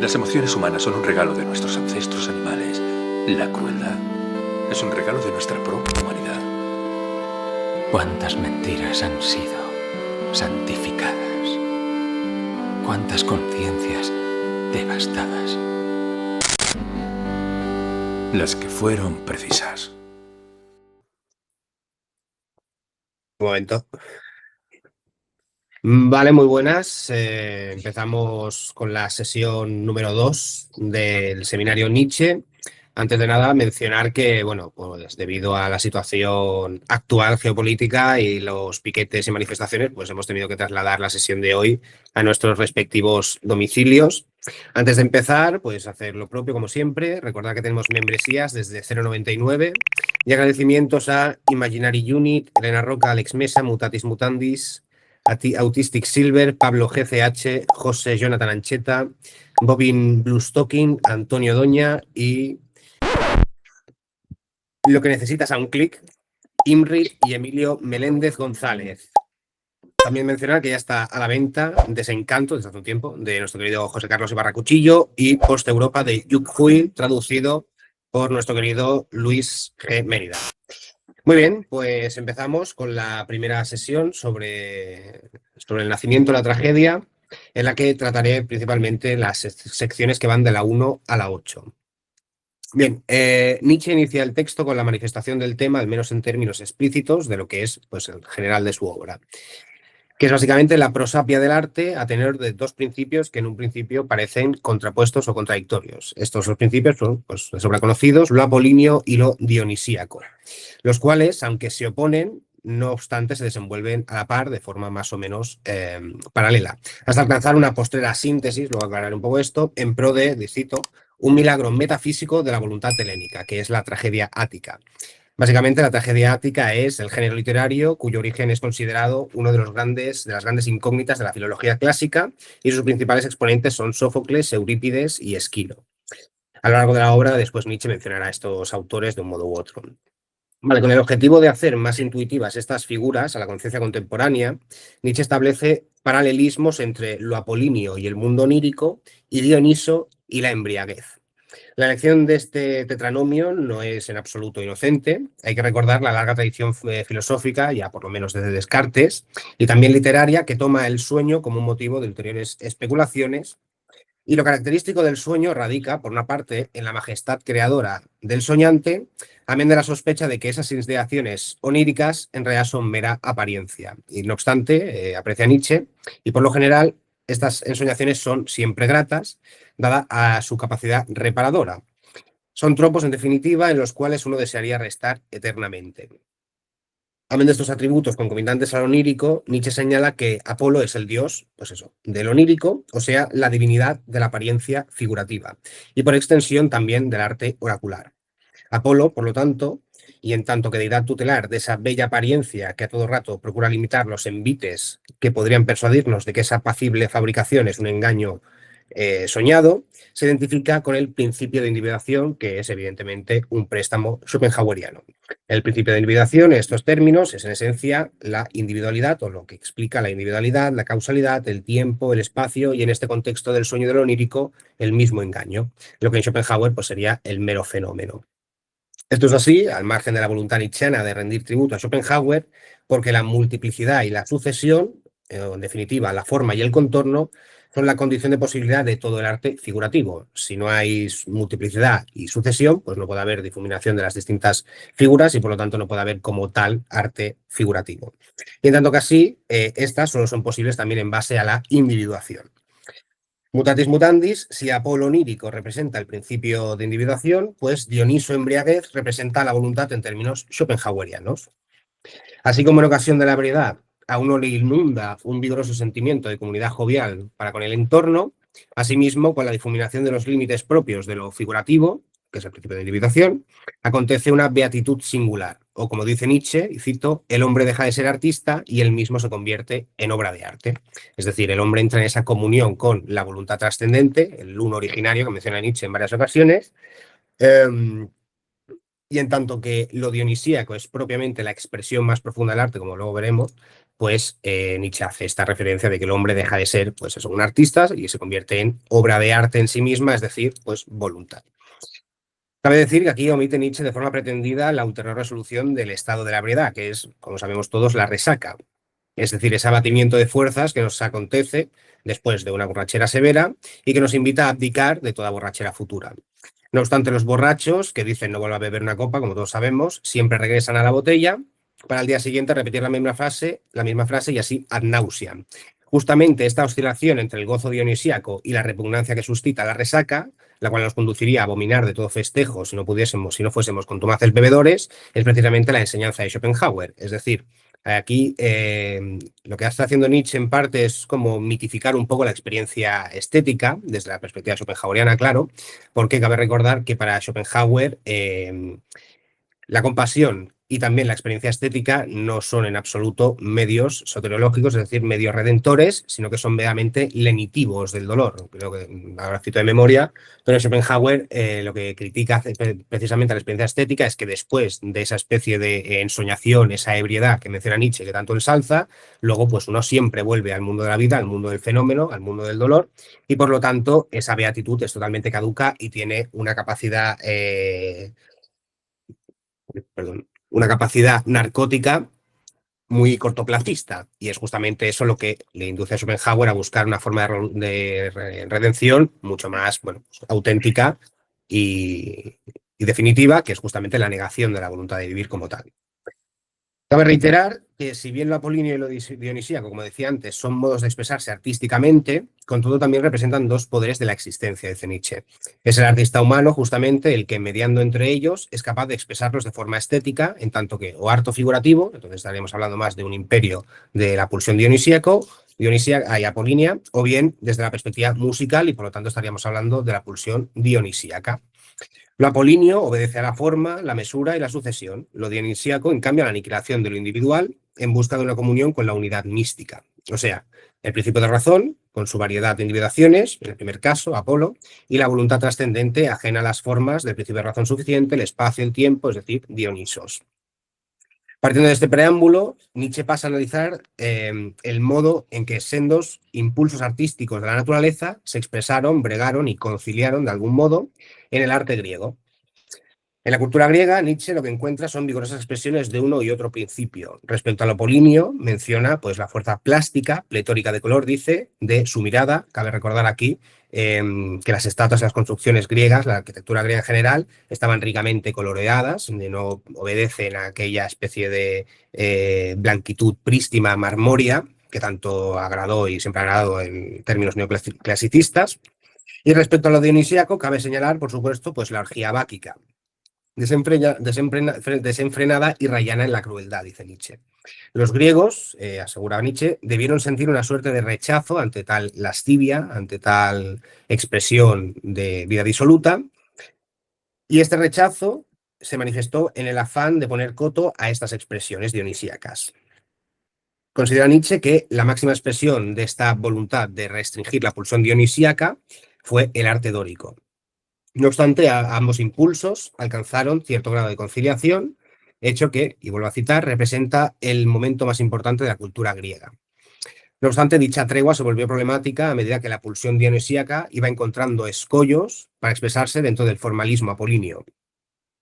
Las emociones humanas son un regalo de nuestros ancestros animales. La crueldad es un regalo de nuestra propia humanidad. ¿Cuántas mentiras han sido santificadas? ¿Cuántas conciencias devastadas? Las que fueron precisas. Un momento. Vale, muy buenas. Empezamos con la sesión número 2 del seminario Nietzsche. Antes de nada, mencionar que, bueno, pues debido a la situación actual geopolítica y los piquetes y manifestaciones, pues hemos tenido que trasladar la sesión de hoy a nuestros respectivos domicilios. Antes de empezar, pues hacer lo propio como siempre. Recordad que tenemos membresías desde 0,99 y agradecimientos a Imaginary Unit, Elena Roca, Alex Mesa, Mutatis Mutandis, Autistic Silver, Pablo GCH, José Jonathan Ancheta, Bobin Bluestocking, Antonio Doña y Lo que necesitas a un clic, Imri y Emilio Meléndez González. También mencionar que ya está a la venta Desencanto, desde hace un tiempo, de nuestro querido José Carlos Ibarra Cuchillo y Post Europa de Yuk Hui, traducido por nuestro querido Luis G. Mérida. Muy bien, pues empezamos con la primera sesión sobre el nacimiento de la tragedia, en la que trataré principalmente las secciones que van de la 1 a la 8. Bien, Nietzsche inicia el texto con la manifestación del tema, al menos en términos explícitos, de lo que es pues, el general de su obra, que es básicamente la prosapia del arte a tener de dos principios que en un principio parecen contrapuestos o contradictorios. Estos dos principios son pues, de sobra conocidos, lo apolíneo y lo dionisíaco, los cuales, aunque se oponen, no obstante se desenvuelven a la par de forma más o menos paralela, hasta alcanzar una postrera síntesis, luego aclararé un poco esto, en pro de, cito, un milagro metafísico de la voluntad helénica, que es la tragedia ática. Básicamente, la tragedia ática es el género literario cuyo origen es considerado uno de las grandes incógnitas de la filología clásica, y sus principales exponentes son Sófocles, Eurípides y Esquilo. A lo largo de la obra, después Nietzsche mencionará a estos autores de un modo u otro. Vale, con el objetivo de hacer más intuitivas estas figuras a la conciencia contemporánea, Nietzsche establece paralelismos entre lo apolíneo y el mundo onírico, y Dioniso y la embriaguez. La elección de este tetranomio no es en absoluto inocente. Hay que recordar la larga tradición filosófica, ya por lo menos desde Descartes, y también literaria, que toma el sueño como un motivo de ulteriores especulaciones. Y lo característico del sueño radica, por una parte, en la majestad creadora del soñante, amén de la sospecha de que esas ideaciones oníricas en realidad son mera apariencia. Y no obstante, aprecia Nietzsche, y por lo general, estas ensoñaciones son siempre gratas, dada a su capacidad reparadora. Son tropos, en definitiva, en los cuales uno desearía restar eternamente. Amén de estos atributos concomitantes al onírico, Nietzsche señala que Apolo es el dios, pues eso, del onírico, o sea, la divinidad de la apariencia figurativa, y por extensión también del arte oracular. Apolo, por lo tanto, y en tanto que deidad tutelar de esa bella apariencia que a todo rato procura limitar los envites que podrían persuadirnos de que esa apacible fabricación es un engaño soñado, se identifica con el principio de individuación, que es evidentemente un préstamo schopenhaueriano. El principio de individuación, en estos términos, es en esencia la individualidad, o lo que explica la individualidad, la causalidad, el tiempo, el espacio, y en este contexto del sueño del onírico, el mismo engaño, lo que en Schopenhauer pues, sería el mero fenómeno. Esto es así, al margen de la voluntad nietzscheana de rendir tributo a Schopenhauer, porque la multiplicidad y la sucesión, en definitiva, la forma y el contorno, son la condición de posibilidad de todo el arte figurativo. Si no hay multiplicidad y sucesión, pues no puede haber difuminación de las distintas figuras y por lo tanto no puede haber como tal arte figurativo. Y en tanto que así, estas solo son posibles también en base a la individuación. Mutatis mutandis, si Apolo onírico representa el principio de individuación, pues Dioniso embriaguez representa la voluntad en términos schopenhauerianos. Así como en ocasión de la ebriedad a uno le inunda un vigoroso sentimiento de comunidad jovial para con el entorno, asimismo, con la difuminación de los límites propios de lo figurativo, que es el principio de individuación, acontece una beatitud singular, o como dice Nietzsche, y cito, el hombre deja de ser artista y él mismo se convierte en obra de arte. Es decir, el hombre entra en esa comunión con la voluntad trascendente, el uno originario que menciona Nietzsche en varias ocasiones, y en tanto que lo dionisíaco es propiamente la expresión más profunda del arte, como luego veremos, pues Nietzsche hace esta referencia de que el hombre deja de ser, pues eso, un artista y se convierte en obra de arte en sí misma, es decir, pues voluntad. Cabe decir que aquí omite Nietzsche de forma pretendida la ulterior resolución del estado de la ebriedad, que es, como sabemos todos, la resaca, es decir, ese abatimiento de fuerzas que nos acontece después de una borrachera severa y que nos invita a abdicar de toda borrachera futura. No obstante, los borrachos, que dicen no vuelva a beber una copa, como todos sabemos, siempre regresan a la botella para al día siguiente repetir la misma frase y así ad nauseam. Justamente esta oscilación entre el gozo dionisíaco y la repugnancia que suscita la resaca, la cual nos conduciría a abominar de todo festejo si no fuésemos contumaces bebedores, es precisamente la enseñanza de Schopenhauer. Es decir, aquí lo que está haciendo Nietzsche en parte es como mitificar un poco la experiencia estética, desde la perspectiva schopenhaueriana, claro, porque cabe recordar que para Schopenhauer la compasión y también la experiencia estética no son en absoluto medios soteriológicos, es decir, medios redentores, sino que son meramente lenitivos del dolor. Creo que ahora cito de memoria, pero Schopenhauer lo que critica precisamente a la experiencia estética es que después de esa especie de ensoñación, esa ebriedad que menciona Nietzsche, que tanto ensalza, luego pues uno siempre vuelve al mundo de la vida, al mundo del fenómeno, al mundo del dolor, y por lo tanto esa beatitud es totalmente caduca y tiene una capacidad una capacidad narcótica muy cortoplacista. Y es justamente eso lo que le induce a Schopenhauer a buscar una forma de redención mucho más auténtica y definitiva, que es justamente la negación de la voluntad de vivir como tal. Cabe reiterar que si bien lo apolíneo y lo dionisíaco, como decía antes, son modos de expresarse artísticamente, con todo también representan dos poderes de la existencia, dice Nietzsche. Es el artista humano, justamente, el que, mediando entre ellos, es capaz de expresarlos de forma estética, en tanto que o harto figurativo, entonces estaríamos hablando más de un imperio de la pulsión dionisíaca y apolínea, o bien desde la perspectiva musical, y por lo tanto estaríamos hablando de la pulsión dionisíaca. Lo apolíneo obedece a la forma, la mesura y la sucesión. Lo dionisíaco, en cambio, a la aniquilación de lo individual en busca de una comunión con la unidad mística. O sea, el principio de razón, con su variedad de individuaciones, en el primer caso, Apolo, y la voluntad trascendente ajena a las formas del principio de razón suficiente, el espacio, el tiempo, es decir, Dionisos. Partiendo de este preámbulo, Nietzsche pasa a analizar el modo en que sendos impulsos artísticos de la naturaleza se expresaron, bregaron y conciliaron de algún modo en el arte griego. En la cultura griega, Nietzsche lo que encuentra son vigorosas expresiones de uno y otro principio. Respecto al apolíneo, menciona pues, la fuerza plástica, pletórica de color, dice, de su mirada. Cabe recordar aquí que las estatuas y las construcciones griegas, la arquitectura griega en general, estaban ricamente coloreadas, no obedecen a aquella especie de blanquitud prístima, marmórea, que tanto agradó y siempre ha agradado en términos neoclasicistas. Y respecto a lo dionisíaco, cabe señalar, por supuesto, pues la orgía báquica, desenfrenada y rayana en la crueldad, dice Nietzsche. Los griegos, asegura Nietzsche, debieron sentir una suerte de rechazo ante tal lascivia, ante tal expresión de vida disoluta, y este rechazo se manifestó en el afán de poner coto a estas expresiones dionisíacas. Considera Nietzsche que la máxima expresión de esta voluntad de restringir la pulsión dionisíaca fue el arte dórico. No obstante, ambos impulsos alcanzaron cierto grado de conciliación, hecho que, y vuelvo a citar, representa el momento más importante de la cultura griega. No obstante, dicha tregua se volvió problemática a medida que la pulsión dionisíaca iba encontrando escollos para expresarse dentro del formalismo apolíneo.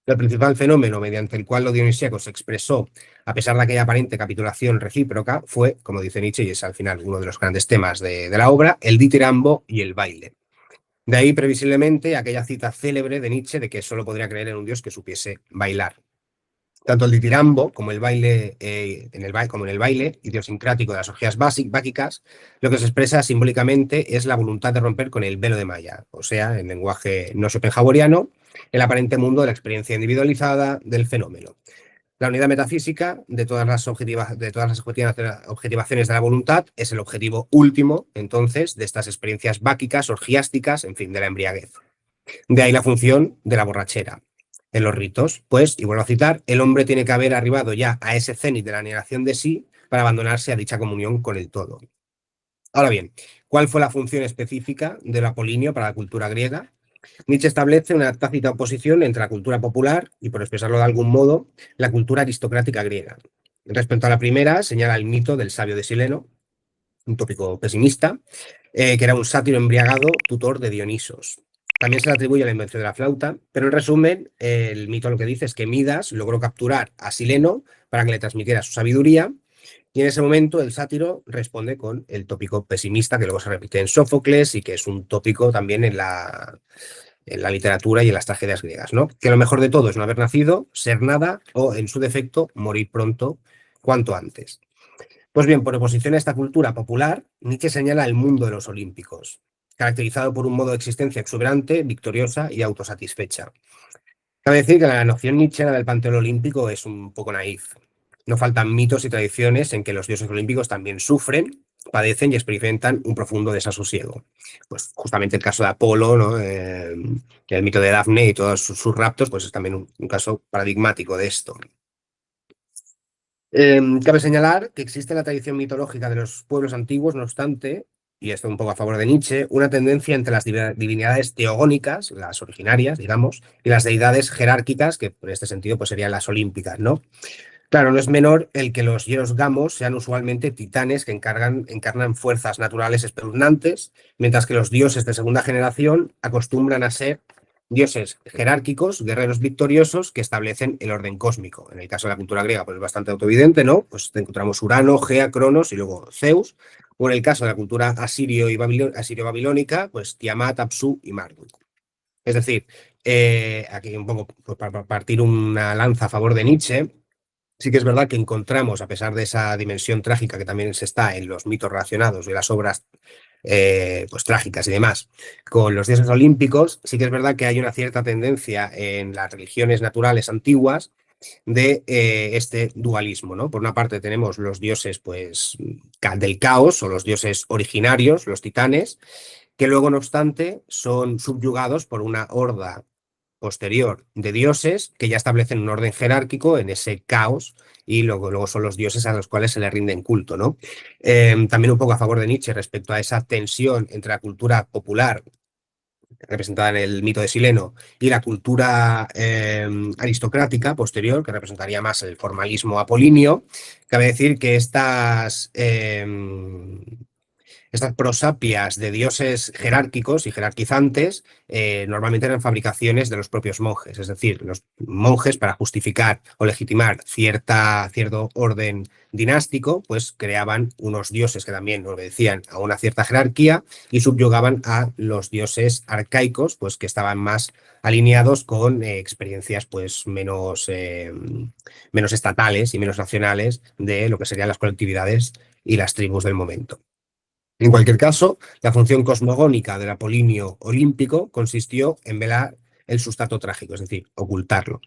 El principal fenómeno mediante el cual lo dionisíaco se expresó, a pesar de aquella aparente capitulación recíproca, fue, como dice Nietzsche, y es al final uno de los grandes temas de la obra, el ditirambo y el baile. De ahí, previsiblemente, aquella cita célebre de Nietzsche de que solo podría creer en un dios que supiese bailar. Tanto el ditirambo como el baile, en el baile idiosincrático de las orgías báquicas, lo que se expresa simbólicamente es la voluntad de romper con el velo de Maya, o sea, en lenguaje no schopenhaueriano, el aparente mundo de la experiencia individualizada del fenómeno. La unidad metafísica de todas las objetivaciones de la voluntad es el objetivo último, entonces, de estas experiencias báquicas, orgiásticas, en fin, de la embriaguez. De ahí la función de la borrachera en los ritos, pues, y vuelvo a citar, el hombre tiene que haber arribado ya a ese cenit de la negación de sí para abandonarse a dicha comunión con el todo. Ahora bien, ¿cuál fue la función específica del apolíneo para la cultura griega? Nietzsche establece una tácita oposición entre la cultura popular y, por expresarlo de algún modo, la cultura aristocrática griega. Respecto a la primera, señala el mito del sabio de Sileno, un tópico pesimista, que era un sátiro embriagado, tutor de Dionisos. También se le atribuye la invención de la flauta, pero en resumen, el mito lo que dice es que Midas logró capturar a Sileno para que le transmitiera su sabiduría, y en ese momento el sátiro responde con el tópico pesimista, que luego se repite en Sófocles y que es un tópico también en la literatura y en las tragedias griegas, ¿no? Que lo mejor de todo es no haber nacido, ser nada o, en su defecto, morir pronto, cuanto antes. Pues bien, por oposición a esta cultura popular, Nietzsche señala el mundo de los olímpicos, caracterizado por un modo de existencia exuberante, victoriosa y autosatisfecha. Cabe decir que la noción nietzscheana del panteón olímpico es un poco naif. No faltan mitos y tradiciones en que los dioses olímpicos también sufren, padecen y experimentan un profundo desasosiego. Pues justamente el caso de Apolo, ¿no? El mito de Dafne y todos sus raptos, pues es también un caso paradigmático de esto. Cabe señalar que existe en la tradición mitológica de los pueblos antiguos, no obstante, y esto un poco a favor de Nietzsche, una tendencia entre las divinidades teogónicas, las originarias, digamos, y las deidades jerárquicas, que por este sentido pues serían las olímpicas, ¿no? Claro, no es menor el que los hieros gamos sean usualmente titanes que encarnan fuerzas naturales espeluznantes, mientras que los dioses de segunda generación acostumbran a ser dioses jerárquicos, guerreros victoriosos que establecen el orden cósmico. En el caso de la cultura griega, pues es bastante autoevidente, ¿no? Pues encontramos Urano, Gea, Cronos y luego Zeus. O en el caso de la cultura asirio-babilónica, pues Tiamat, Apsu y Marduk. Es decir, aquí un poco pues, para partir una lanza a favor de Nietzsche. Sí que es verdad que encontramos, a pesar de esa dimensión trágica que también se está en los mitos relacionados y las obras pues trágicas y demás, con los dioses olímpicos, sí que es verdad que hay una cierta tendencia en las religiones naturales antiguas de este dualismo, ¿no? Por una parte tenemos los dioses pues del caos o los dioses originarios, los titanes, que luego, no obstante, son subyugados por una horda posterior de dioses que ya establecen un orden jerárquico en ese caos y luego son los dioses a los cuales se le rinden culto, ¿no? También un poco a favor de Nietzsche respecto a esa tensión entre la cultura popular representada en el mito de Sileno y la cultura aristocrática posterior, que representaría más el formalismo apolíneo. Cabe decir que estas prosapias de dioses jerárquicos y jerarquizantes normalmente eran fabricaciones de los propios monjes, es decir, los monjes para justificar o legitimar cierto orden dinástico, pues creaban unos dioses que también obedecían a una cierta jerarquía y subyugaban a los dioses arcaicos, pues que estaban más alineados con experiencias pues menos estatales y menos nacionales de lo que serían las colectividades y las tribus del momento. En cualquier caso, la función cosmogónica del apolinio olímpico consistió en velar el sustrato trágico, es decir, ocultarlo.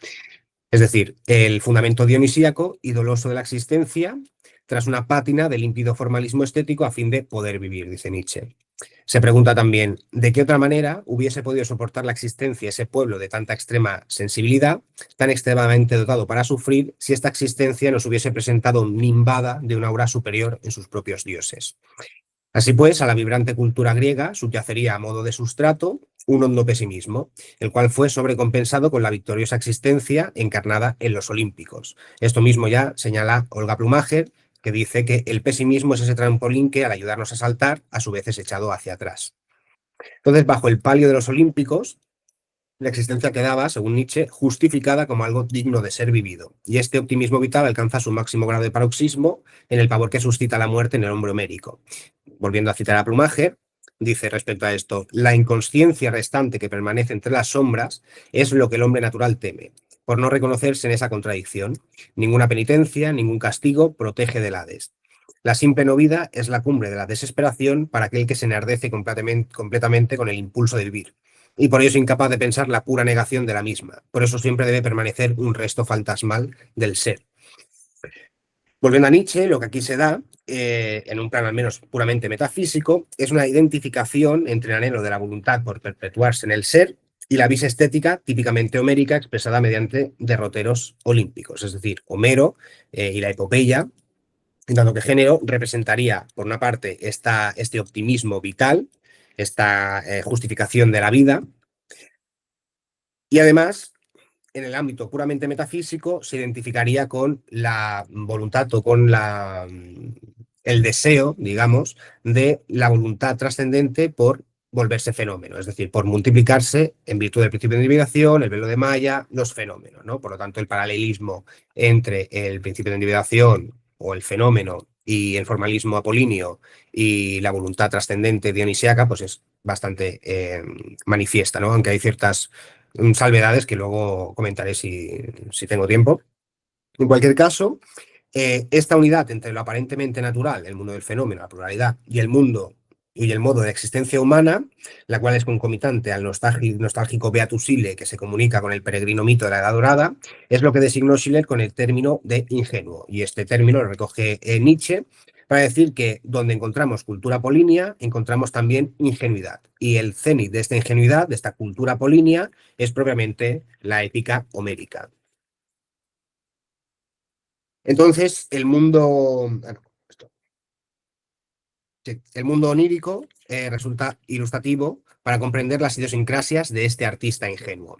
Es decir, el fundamento dionisíaco y doloso de la existencia tras una pátina de límpido formalismo estético a fin de poder vivir, dice Nietzsche. Se pregunta también, ¿de qué otra manera hubiese podido soportar la existencia ese pueblo de tanta extrema sensibilidad, tan extremadamente dotado para sufrir, si esta existencia nos hubiese presentado nimbada de una aura superior en sus propios dioses? Así pues, a la vibrante cultura griega subyacería a modo de sustrato un hondo pesimismo, el cual fue sobrecompensado con la victoriosa existencia encarnada en los olímpicos. Esto mismo ya señala Olga Plumacher, que dice que el pesimismo es ese trampolín que, al ayudarnos a saltar, a su vez es echado hacia atrás. Entonces, bajo el palio de los olímpicos, la existencia quedaba, según Nietzsche, justificada como algo digno de ser vivido. Y este optimismo vital alcanza su máximo grado de paroxismo en el pavor que suscita la muerte en el hombre homérico. Volviendo a citar a Plumacher, dice respecto a esto, la inconsciencia restante que permanece entre las sombras es lo que el hombre natural teme, por no reconocerse en esa contradicción. Ninguna penitencia, ningún castigo protege del Hades. La simple no vida es la cumbre de la desesperación para aquel que se enardece completamente con el impulso de vivir, y por ello es incapaz de pensar la pura negación de la misma. Por eso siempre debe permanecer un resto fantasmal del ser. Volviendo a Nietzsche, lo que aquí se da, en un plano al menos puramente metafísico, es una identificación entre el anhelo de la voluntad por perpetuarse en el ser y la vis estética típicamente homérica expresada mediante derroteros olímpicos. Es decir, Homero y la epopeya, en tanto que género, representaría, por una parte, este optimismo vital, esta justificación de la vida, y además en el ámbito puramente metafísico, se identificaría con la voluntad o con el deseo, digamos, de la voluntad trascendente por volverse fenómeno, es decir, por multiplicarse en virtud del principio de individuación, el velo de Maya, los fenómenos, ¿no? Por lo tanto, el paralelismo entre el principio de individuación o el fenómeno y el formalismo apolíneo y la voluntad trascendente dionisíaca, pues es bastante manifiesta, ¿no? Aunque hay ciertas salvedades que luego comentaré si tengo tiempo. En cualquier caso, esta unidad entre lo aparentemente natural, el mundo del fenómeno, la pluralidad, y el mundo y el modo de existencia humana, la cual es concomitante al nostálgico Beatus Ille que se comunica con el peregrino mito de la Edad Dorada, es lo que designó Schiller con el término de ingenuo. Y este término lo recoge Nietzsche para decir que donde encontramos cultura apolínea, encontramos también ingenuidad. Y el cenit de esta ingenuidad, de esta cultura apolínea, es propiamente la épica homérica. Entonces, el mundo onírico resulta ilustrativo para comprender las idiosincrasias de este artista ingenuo.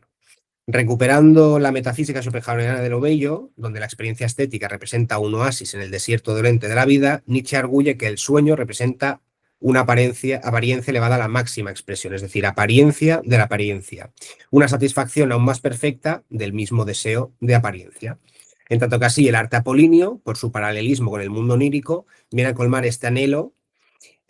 Recuperando la metafísica schopenhaueriana de lo bello, donde la experiencia estética representa un oasis en el desierto dolente de la vida, Nietzsche arguye que el sueño representa una apariencia elevada a la máxima expresión, es decir, apariencia de la apariencia, una satisfacción aún más perfecta del mismo deseo de apariencia. En tanto que así el arte apolíneo, por su paralelismo con el mundo onírico, viene a colmar este anhelo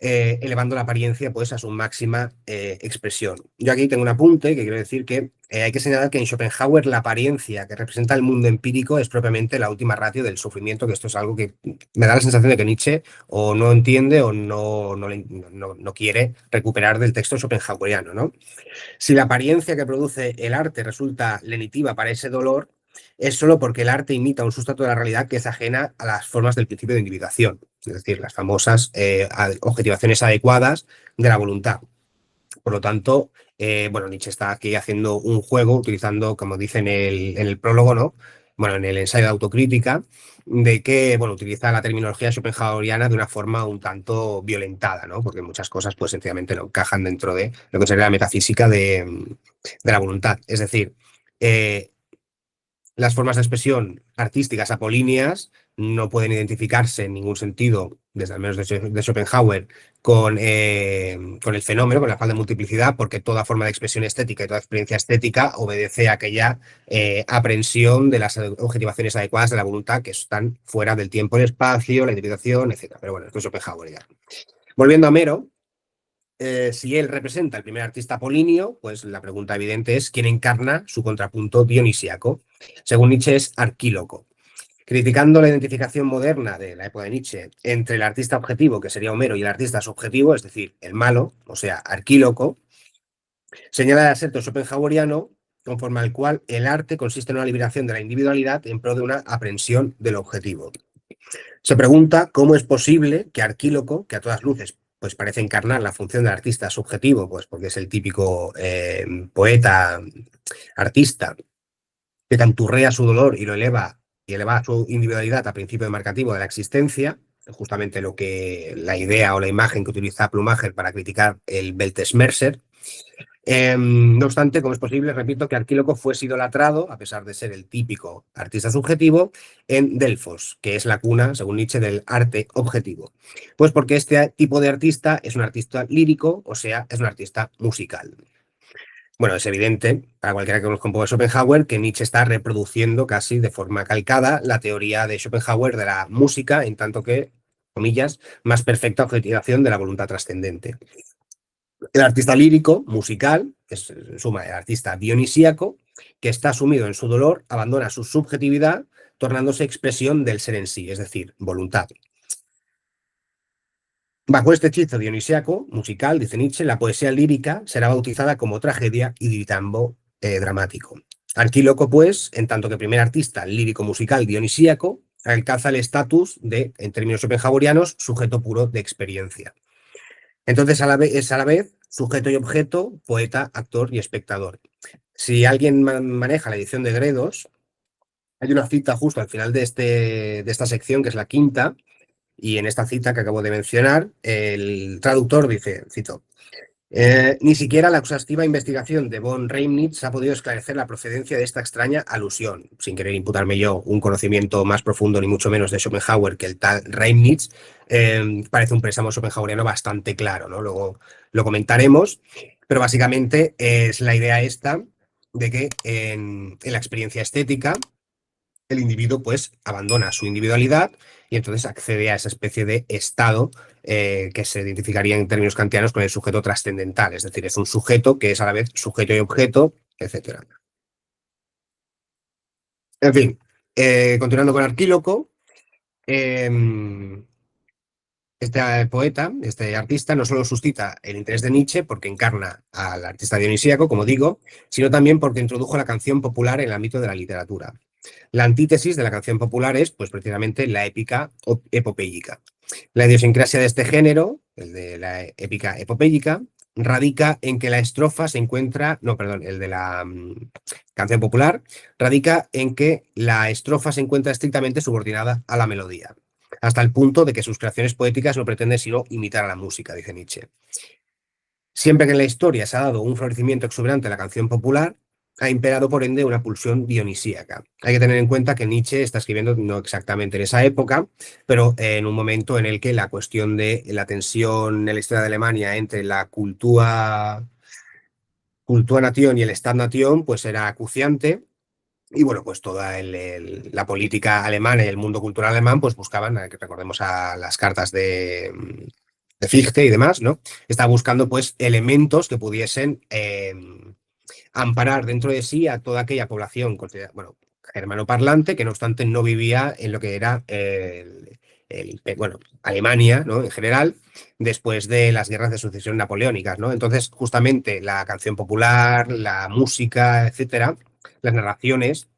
elevando la apariencia pues, a su máxima expresión. Yo aquí tengo un apunte que quiero decir que hay que señalar que en Schopenhauer la apariencia que representa el mundo empírico es propiamente la última ratio del sufrimiento, que esto es algo que me da la sensación de que Nietzsche o no entiende o no quiere recuperar del texto schopenhaueriano, ¿no? Si la apariencia que produce el arte resulta lenitiva para ese dolor, es solo porque el arte imita un sustrato de la realidad que es ajena a las formas del principio de individuación, es decir, las famosas objetivaciones adecuadas de la voluntad. Por lo tanto, bueno, Nietzsche está aquí haciendo un juego, utilizando, como dice en el prólogo, ¿no? Bueno, en el ensayo de autocrítica, de que, bueno, utiliza la terminología schopenhaueriana de una forma un tanto violentada, ¿no? Porque muchas cosas, pues, sencillamente no encajan dentro de lo que sería la metafísica de la voluntad. Es decir, las formas de expresión artísticas apolíneas no pueden identificarse en ningún sentido, desde al menos de Schopenhauer, con el fenómeno, con la falta de multiplicidad, porque toda forma de expresión estética y toda experiencia estética obedece a aquella aprehensión de las objetivaciones adecuadas de la voluntad que están fuera del tiempo y el espacio, la individuación, etc. Pero bueno, esto es Schopenhauer ya. Volviendo a Mero, si él representa el primer artista apolíneo, pues la pregunta evidente es ¿quién encarna su contrapunto dionisíaco? Según Nietzsche es Arquíloco. Criticando la identificación moderna de la época de Nietzsche entre el artista objetivo, que sería Homero, y el artista subjetivo, es decir, el malo, o sea, Arquíloco, señala el aserto schopenhaueriano conforme al cual el arte consiste en una liberación de la individualidad en pro de una aprehensión del objetivo. Se pregunta cómo es posible que Arquíloco, que a todas luces pues parece encarnar la función del artista subjetivo, pues porque es el típico poeta, artista, que canturrea su dolor y lo eleva su individualidad a principio demarcativo de la existencia, justamente la idea o la imagen que utiliza Plumacher para criticar el Weltschmerzer. No obstante, ¿cómo es posible, repito, que Arquíloco fuese idolatrado, a pesar de ser el típico artista subjetivo, en Delfos, que es la cuna, según Nietzsche, del arte objetivo? Pues porque este tipo de artista es un artista lírico, o sea, es un artista musical. Bueno, es evidente, para cualquiera que conozca un poco de Schopenhauer, que Nietzsche está reproduciendo casi de forma calcada la teoría de Schopenhauer de la música, en tanto que, comillas, más perfecta objetivación de la voluntad trascendente. El artista lírico, musical, es en suma el artista dionisíaco, que está sumido en su dolor, abandona su subjetividad, tornándose expresión del ser en sí, es decir, voluntad. Bajo este hechizo dionisíaco, musical, dice Nietzsche, la poesía lírica será bautizada como tragedia y dithambo dramático. Arquíloco, pues, en tanto que primer artista lírico-musical dionisíaco, alcanza el estatus de, en términos schopenhauerianos, sujeto puro de experiencia. Entonces, es a la vez sujeto y objeto, poeta, actor y espectador. Si alguien maneja la edición de Gredos, hay una cita justo al final de esta sección, que es la quinta, y en esta cita que acabo de mencionar, el traductor dice, cito, Ni siquiera la exhaustiva investigación de von Reimnitz ha podido esclarecer la procedencia de esta extraña alusión, sin querer imputarme yo un conocimiento más profundo ni mucho menos de Schopenhauer que el tal Reimnitz. Parece un préstamo schopenhaueriano bastante claro, ¿no? Luego lo comentaremos, pero básicamente es la idea esta de que en la experiencia estética el individuo pues abandona su individualidad y entonces accede a esa especie de estado que se identificaría en términos kantianos con el sujeto trascendental, es decir, es un sujeto que es a la vez sujeto y objeto, etc. En fin, continuando con Arquíloco, este poeta, este artista, no solo suscita el interés de Nietzsche porque encarna al artista dionisíaco, como digo, sino también porque introdujo la canción popular en el ámbito de la literatura. La antítesis de la canción popular es, pues, precisamente la épica epopéyica. La idiosincrasia de este género, el de la épica epopéyica, radica en que la estrofa se encuentra, no, perdón, el de la canción popular, radica en que la estrofa se encuentra estrictamente subordinada a la melodía, hasta el punto de que sus creaciones poéticas no pretenden sino imitar a la música, dice Nietzsche. Siempre que en la historia se ha dado un florecimiento exuberante a la canción popular, ha imperado por ende una pulsión dionisíaca. Hay que tener en cuenta que Nietzsche está escribiendo no exactamente en esa época, pero en un momento en el que la cuestión de la tensión en la historia de Alemania entre la Kultur-Nation y el Stadt-Nation pues era acuciante. Y bueno, pues toda la política alemana y el mundo cultural alemán pues buscaban, que recordemos a las cartas de Fichte y demás, ¿no? Estaba buscando pues elementos que pudiesen amparar dentro de sí a toda aquella población, bueno, germanoparlante, que no obstante no vivía en lo que era bueno, Alemania, ¿no? En general, después de las guerras de sucesión napoleónicas, ¿no? Entonces, justamente la canción popular, la música, etcétera, las narraciones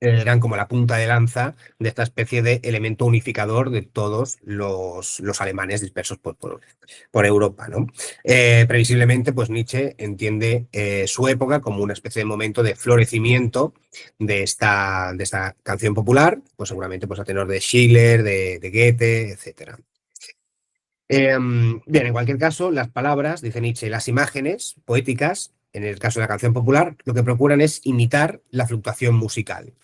eran como la punta de lanza de esta especie de elemento unificador de todos los alemanes dispersos por Europa, ¿no? Previsiblemente, pues Nietzsche entiende su época como una especie de momento de florecimiento de esta canción popular, pues seguramente pues, a tenor de Schiller, de Goethe, etc. Bien, en cualquier caso, las palabras, dice Nietzsche, las imágenes poéticas, en el caso de la canción popular, lo que procuran es imitar la fluctuación musical.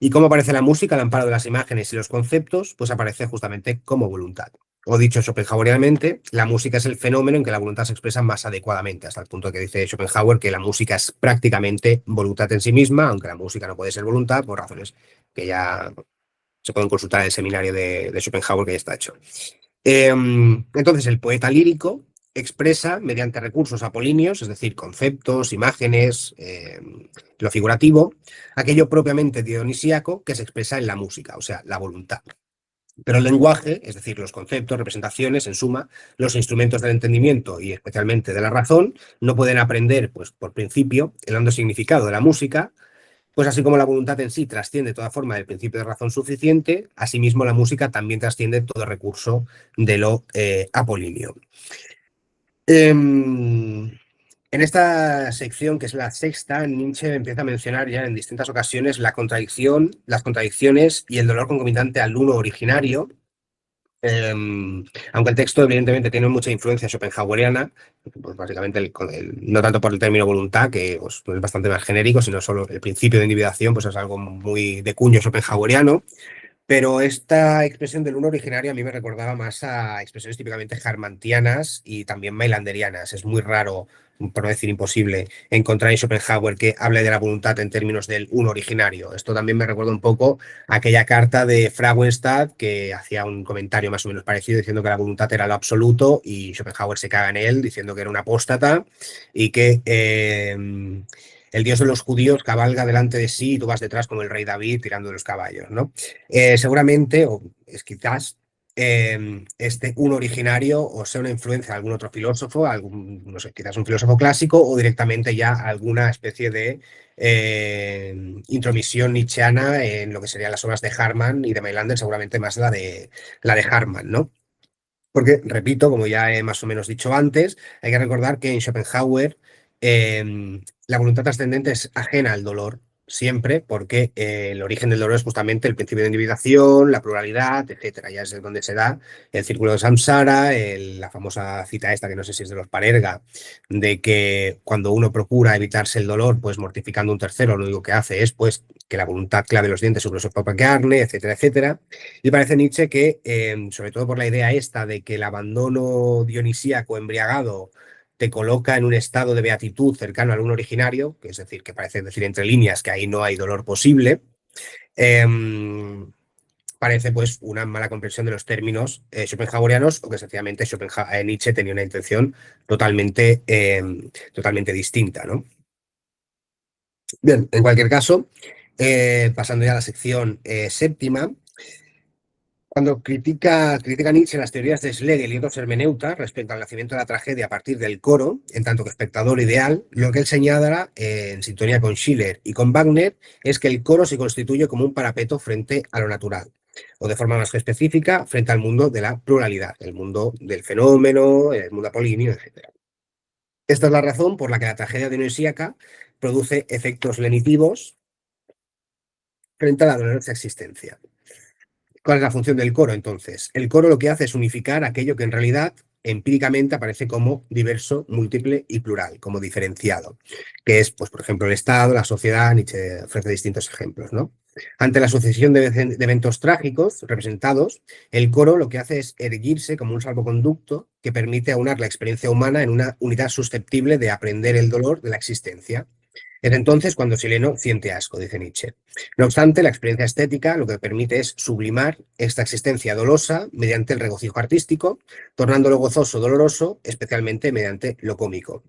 ¿Y cómo aparece la música al amparo de las imágenes y los conceptos? Pues aparece justamente como voluntad. O dicho schopenhauerianamente, la música es el fenómeno en que la voluntad se expresa más adecuadamente, hasta el punto que dice Schopenhauer que la música es prácticamente voluntad en sí misma, aunque la música no puede ser voluntad por razones que ya se pueden consultar en el seminario de Schopenhauer que ya está hecho. Entonces, el poeta lírico expresa mediante recursos apolíneos, es decir, conceptos, imágenes, lo figurativo, aquello propiamente dionisíaco que se expresa en la música, o sea, la voluntad. Pero el lenguaje, es decir, los conceptos, representaciones, en suma, los instrumentos del entendimiento y especialmente de la razón, no pueden aprender, pues, por principio, el hondo significado de la música. Pues así como la voluntad en sí trasciende toda forma del principio de razón suficiente, asimismo la música también trasciende todo recurso de lo apolíneo. En esta sección, que es la sexta, Nietzsche empieza a mencionar ya en distintas ocasiones la contradicción, las contradicciones y el dolor concomitante al uno originario, aunque el texto evidentemente tiene mucha influencia schopenhaueriana, pues básicamente no tanto por el término voluntad, que pues, es bastante más genérico, sino solo el principio de individuación, pues es algo muy de cuño schopenhaueriano. Pero esta expresión del uno originario a mí me recordaba más a expresiones típicamente harmantianas y también mailanderianas. Es muy raro, por no decir imposible, encontrar en Schopenhauer que hable de la voluntad en términos del uno originario. Esto también me recuerda un poco a aquella carta de Frauenstadt que hacía un comentario más o menos parecido diciendo que la voluntad era lo absoluto y Schopenhauer se caga en él diciendo que era un apóstata y que el dios de los judíos cabalga delante de sí y tú vas detrás como el rey David tirando de los caballos, ¿no? Seguramente, o es quizás, este un originario o sea una influencia de algún otro filósofo, no sé, quizás un filósofo clásico o directamente ya alguna especie de intromisión nietzscheana en lo que serían las obras de Harman y de Mailander, seguramente más la de Harman, ¿no? Porque, repito, como ya he más o menos dicho antes, hay que recordar que en Schopenhauer la voluntad trascendente es ajena al dolor, siempre, porque el origen del dolor es justamente el principio de individuación, la pluralidad, etcétera. Ya es de donde se da el círculo de samsara, la famosa cita esta, que no sé si es de los Parerga, de que cuando uno procura evitarse el dolor, pues mortificando a un tercero, lo único que hace es pues que la voluntad clave los dientes sobre su propia carne, etcétera, etcétera. Y parece Nietzsche que, sobre todo por la idea esta de que el abandono dionisíaco embriagado te coloca en un estado de beatitud cercano al uno originario, que es decir, que parece decir entre líneas que ahí no hay dolor posible, parece pues una mala comprensión de los términos schopenhauerianos, o que sencillamente Nietzsche tenía una intención totalmente, totalmente distinta, ¿no? Bien, en cualquier caso, pasando ya a la sección séptima, cuando critica Nietzsche las teorías de Schlegel y otros hermeneutas respecto al nacimiento de la tragedia a partir del coro, en tanto que espectador ideal, lo que él señala, en sintonía con Schiller y con Wagner, es que el coro se constituye como un parapeto frente a lo natural, o de forma más específica, frente al mundo de la pluralidad, el mundo del fenómeno, el mundo apolíneo, etc. Esta es la razón por la que la tragedia dionisíaca produce efectos lenitivos frente a la dolorosa existencia. ¿Cuál es la función del coro, entonces? El coro lo que hace es unificar aquello que en realidad empíricamente aparece como diverso, múltiple y plural, como diferenciado, que es, pues, por ejemplo, el Estado, la sociedad. Nietzsche ofrece distintos ejemplos, ¿no? Ante la sucesión de eventos trágicos representados, el coro lo que hace es erguirse como un salvoconducto que permite aunar la experiencia humana en una unidad susceptible de aprender el dolor de la existencia. Es entonces cuando Sileno siente asco, dice Nietzsche. No obstante, la experiencia estética lo que permite es sublimar esta existencia dolosa mediante el regocijo artístico, tornándolo gozoso doloroso, especialmente mediante lo cómico.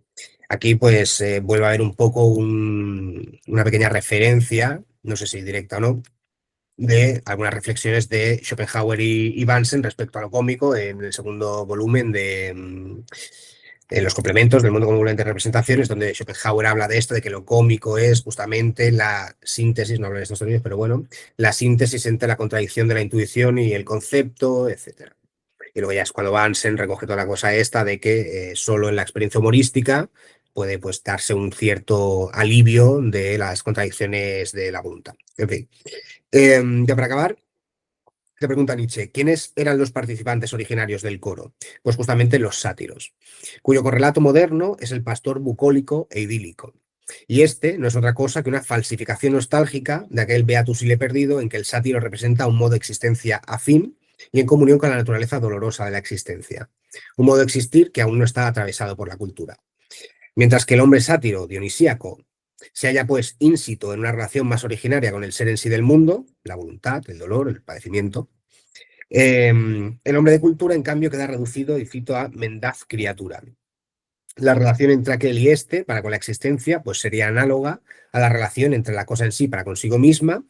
Aquí pues vuelve a haber un poco una pequeña referencia, no sé si directa o no, de algunas reflexiones de Schopenhauer y Bansen respecto a lo cómico en el segundo volumen de los complementos del mundo común de representaciones, donde Schopenhauer habla de esto, de que lo cómico es justamente la síntesis, no hablo de estos términos, pero bueno, la síntesis entre la contradicción de la intuición y el concepto, etc. Y luego ya es cuando Bansen recoge toda la cosa esta de que solo en la experiencia humorística puede pues darse un cierto alivio de las contradicciones de la voluntad. En fin, ya para acabar, te pregunta Nietzsche, ¿quiénes eran los participantes originarios del coro? Pues justamente los sátiros, cuyo correlato moderno es el pastor bucólico e idílico. Y este no es otra cosa que una falsificación nostálgica de aquel Beatus ile perdido en que el sátiro representa un modo de existencia afín y en comunión con la naturaleza dolorosa de la existencia. Un modo de existir que aún no está atravesado por la cultura. Mientras que el hombre sátiro dionisíaco se halla pues ínsito en una relación más originaria con el ser en sí del mundo, la voluntad, el dolor, el padecimiento, el hombre de cultura, en cambio, queda reducido, y cito, a mendaz criatura. La relación entre aquel y este, para con la existencia, pues sería análoga a la relación entre la cosa en sí para consigo misma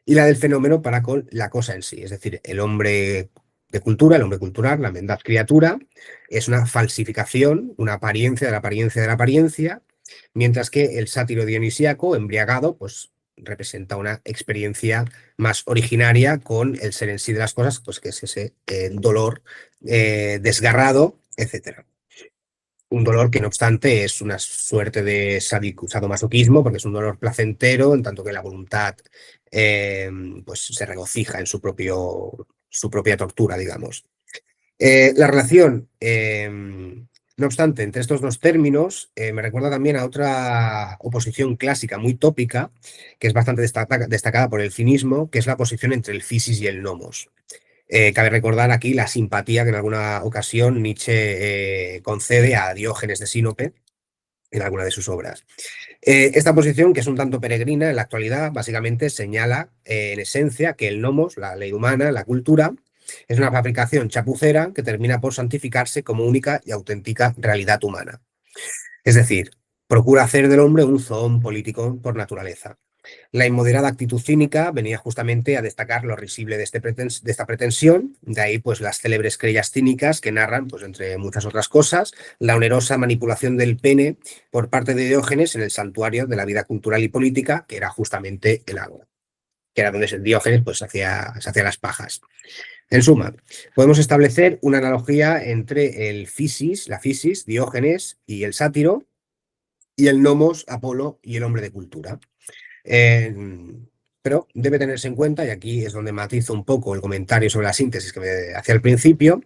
y la del fenómeno para con la cosa en sí. Es decir, el hombre de cultura, el hombre cultural, la mendaz criatura, es una falsificación, una apariencia de la apariencia de la apariencia, mientras que el sátiro dionisíaco, embriagado, pues representa una experiencia más originaria con el ser en sí de las cosas, pues que es ese dolor desgarrado, etcétera. Un dolor que, no obstante, es una suerte de sadomasoquismo, porque es un dolor placentero, en tanto que la voluntad pues se regocija en su propia tortura, digamos. La relación, no obstante, entre estos dos términos me recuerda también a otra oposición clásica muy tópica, que es bastante destacada por el cinismo, que es la oposición entre el physis y el nomos. Cabe recordar aquí la simpatía que en alguna ocasión Nietzsche concede a Diógenes de Sinope en alguna de sus obras. Esta posición, que es un tanto peregrina en la actualidad, básicamente señala en esencia que el nomos, la ley humana, la cultura, es una fabricación chapucera que termina por santificarse como única y auténtica realidad humana. Es decir, procura hacer del hombre un zoón político por naturaleza. La inmoderada actitud cínica venía justamente a destacar lo risible de esta pretensión, de ahí pues las célebres querellas cínicas que narran, pues entre muchas otras cosas, la onerosa manipulación del pene por parte de Diógenes en el santuario de la vida cultural y política, que era justamente el ágora, que era donde Diógenes pues se hacía las pajas. En suma, podemos establecer una analogía entre el physis, la physis, Diógenes y el sátiro, y el nomos, Apolo y el hombre de cultura. Pero debe tenerse en cuenta, y aquí es donde matizo un poco el comentario sobre la síntesis que me hacía al principio,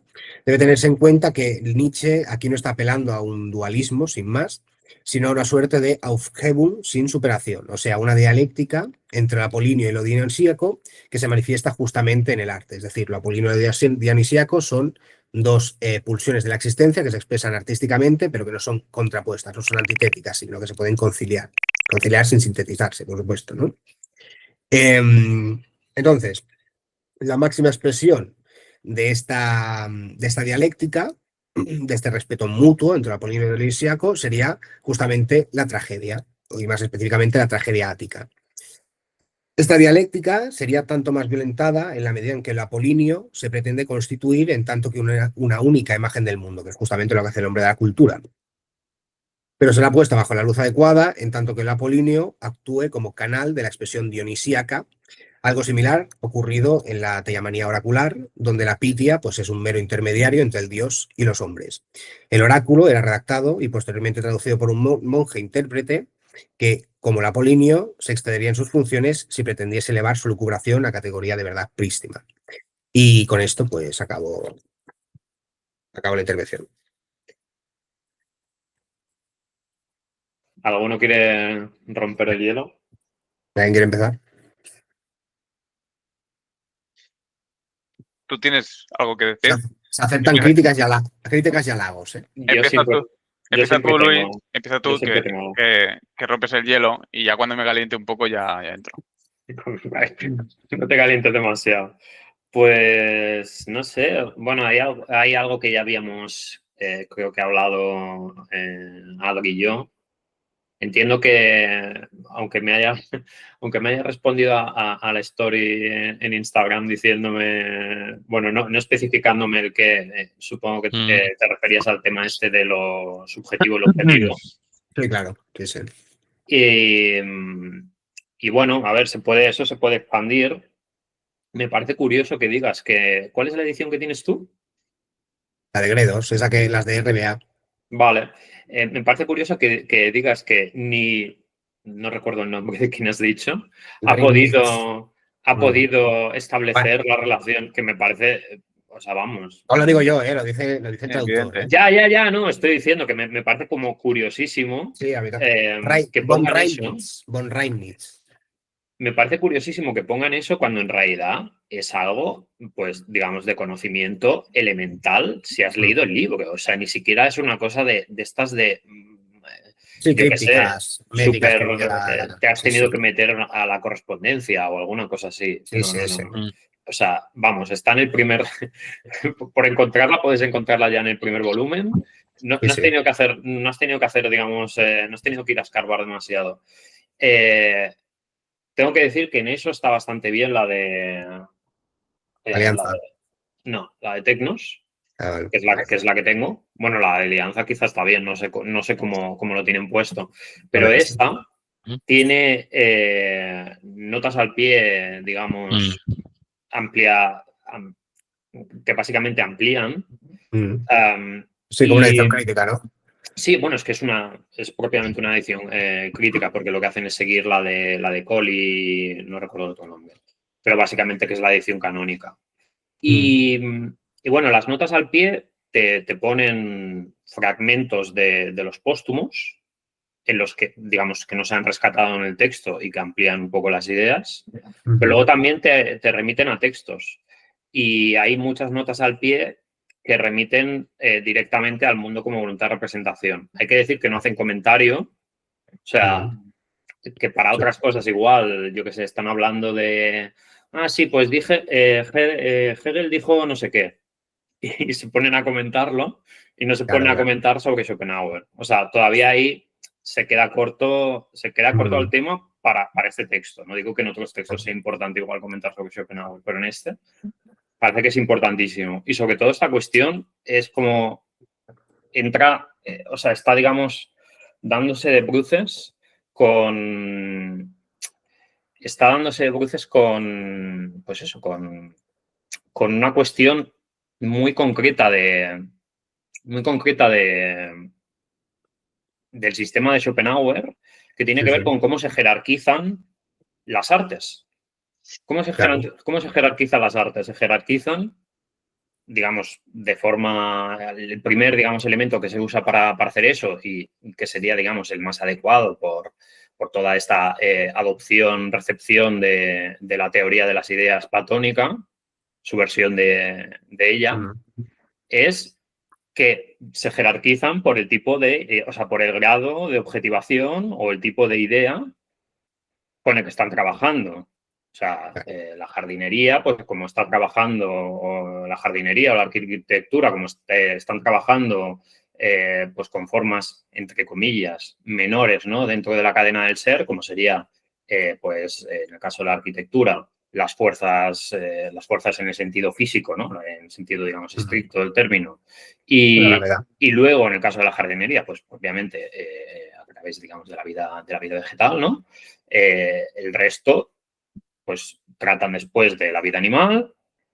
debe tenerse en cuenta que Nietzsche aquí no está apelando a un dualismo, sin más, sino a una suerte de Aufhebung sin superación, o sea, una dialéctica entre lo apolíneo y lo dionisíaco que se manifiesta justamente en el arte. Es decir, lo apolíneo y lo dionisíaco son dos pulsiones de la existencia que se expresan artísticamente, pero que no son contrapuestas, no son antitéticas, sino que se pueden conciliar. Conciliar sin sintetizarse, por supuesto, ¿no? Entonces, la máxima expresión de esta dialéctica, de este respeto mutuo entre lo apolíneo y lo dionisíaco, sería justamente la tragedia, y más específicamente la tragedia ática. Esta dialéctica sería tanto más violentada en la medida en que el apolíneo se pretende constituir en tanto que una única imagen del mundo, que es justamente lo que hace el hombre de la cultura. Pero será puesta bajo la luz adecuada en tanto que el apolíneo actúe como canal de la expresión dionisíaca, algo similar ocurrido en la tellamanía oracular, donde la pitia pues, es un mero intermediario entre el dios y los hombres. El oráculo era redactado y posteriormente traducido por un monje intérprete que, como el apolíneo, se excedería en sus funciones si pretendiese elevar su lucubración a categoría de verdad prístima. Y con esto, pues, acabo la intervención. ¿Alguno quiere romper el hielo? ¿Alguien quiere empezar? ¿Tú tienes algo que decir? Se aceptan críticas y halagos, ¿eh? Empieza tú, que rompes el hielo y ya cuando me caliente un poco ya entro. No te calientes demasiado. Pues no sé, bueno, hay algo que ya habíamos, creo que hablado Adri y yo. Entiendo que, aunque me haya respondido a la story en Instagram diciéndome, bueno, no especificándome el que, supongo que te referías al tema este de lo subjetivo y lo objetivo. Sí, claro, que sí. Y bueno, a ver, eso se puede expandir. Me parece curioso que digas que, ¿cuál es la edición que tienes tú? La de Gredos, esa que las de RBA. Vale. Me parece curioso que digas que no recuerdo el nombre de quien has dicho, ha podido establecer la relación, que me parece, o sea, vamos. No lo digo yo, lo dice el traductor. Ya, no, estoy diciendo que me parece como curiosísimo. Sí, a mí que pongan eso. Von Reimnitz. Me parece curiosísimo que pongan eso cuando en realidad es algo, pues, digamos, de conocimiento elemental si has leído el libro. O sea, ni siquiera es una cosa de estas de... Sí, críticas, súper, te has tenido que meter a la correspondencia o alguna cosa así. Sí. O sea, vamos, está en el primer... Por encontrarla, puedes encontrarla ya en el primer volumen. No has tenido que hacer, digamos, no has tenido que ir a escarbar demasiado. Tengo que decir que en eso está bastante bien la de... Alianza. La de Tecnos, vale. que es la que tengo. Bueno, la de Alianza quizá está bien, no sé cómo lo tienen puesto. Pero esta tiene notas al pie, digamos, que básicamente amplían. Sí, como una edición crítica, ¿no? Sí, bueno, es que es propiamente una edición crítica, porque lo que hacen es seguir la de Colli, no recuerdo otro nombre, pero básicamente que es la edición canónica. Y bueno, las notas al pie te ponen fragmentos de los póstumos, en los que, digamos, que no se han rescatado en el texto y que amplían un poco las ideas, pero luego también te remiten a textos. Y hay muchas notas al pie que remiten directamente al mundo como voluntad de representación. Hay que decir que no hacen comentario, o sea, que para otras cosas igual, yo que sé, están hablando de... sí, pues Hegel dijo no sé qué. Y se ponen a comentarlo y no se ponen a comentar sobre Schopenhauer. O sea, todavía ahí se queda corto el tema para este texto. No digo que en otros textos sea importante igual comentar sobre Schopenhauer, pero en este parece que es importantísimo. Y sobre todo esta cuestión es como entra, o sea, está, digamos, dándose de bruces con... pues eso, con una cuestión muy concreta del sistema de Schopenhauer, que tiene que ver con cómo se jerarquizan las artes. ¿Cómo se jerarquizan las artes? Se jerarquizan, digamos, de forma... El primer, digamos, elemento que se usa para hacer eso y que sería, digamos, el más adecuado por toda esta adopción, recepción de la teoría de las ideas platónica, su versión de ella, es que se jerarquizan por el tipo de... o sea, por el grado de objetivación o el tipo de idea con el que están trabajando. O sea, la jardinería, pues como está trabajando, o la jardinería o la arquitectura, como están trabajando pues con formas, entre comillas, menores, ¿no? Dentro de la cadena del ser, como sería, pues en el caso de la arquitectura, las fuerzas en el sentido físico, ¿no? En el sentido, digamos, estricto del término. Y luego, en el caso de la jardinería, pues obviamente a través, digamos, de la vida vegetal, ¿no? El resto, pues tratan después de la vida animal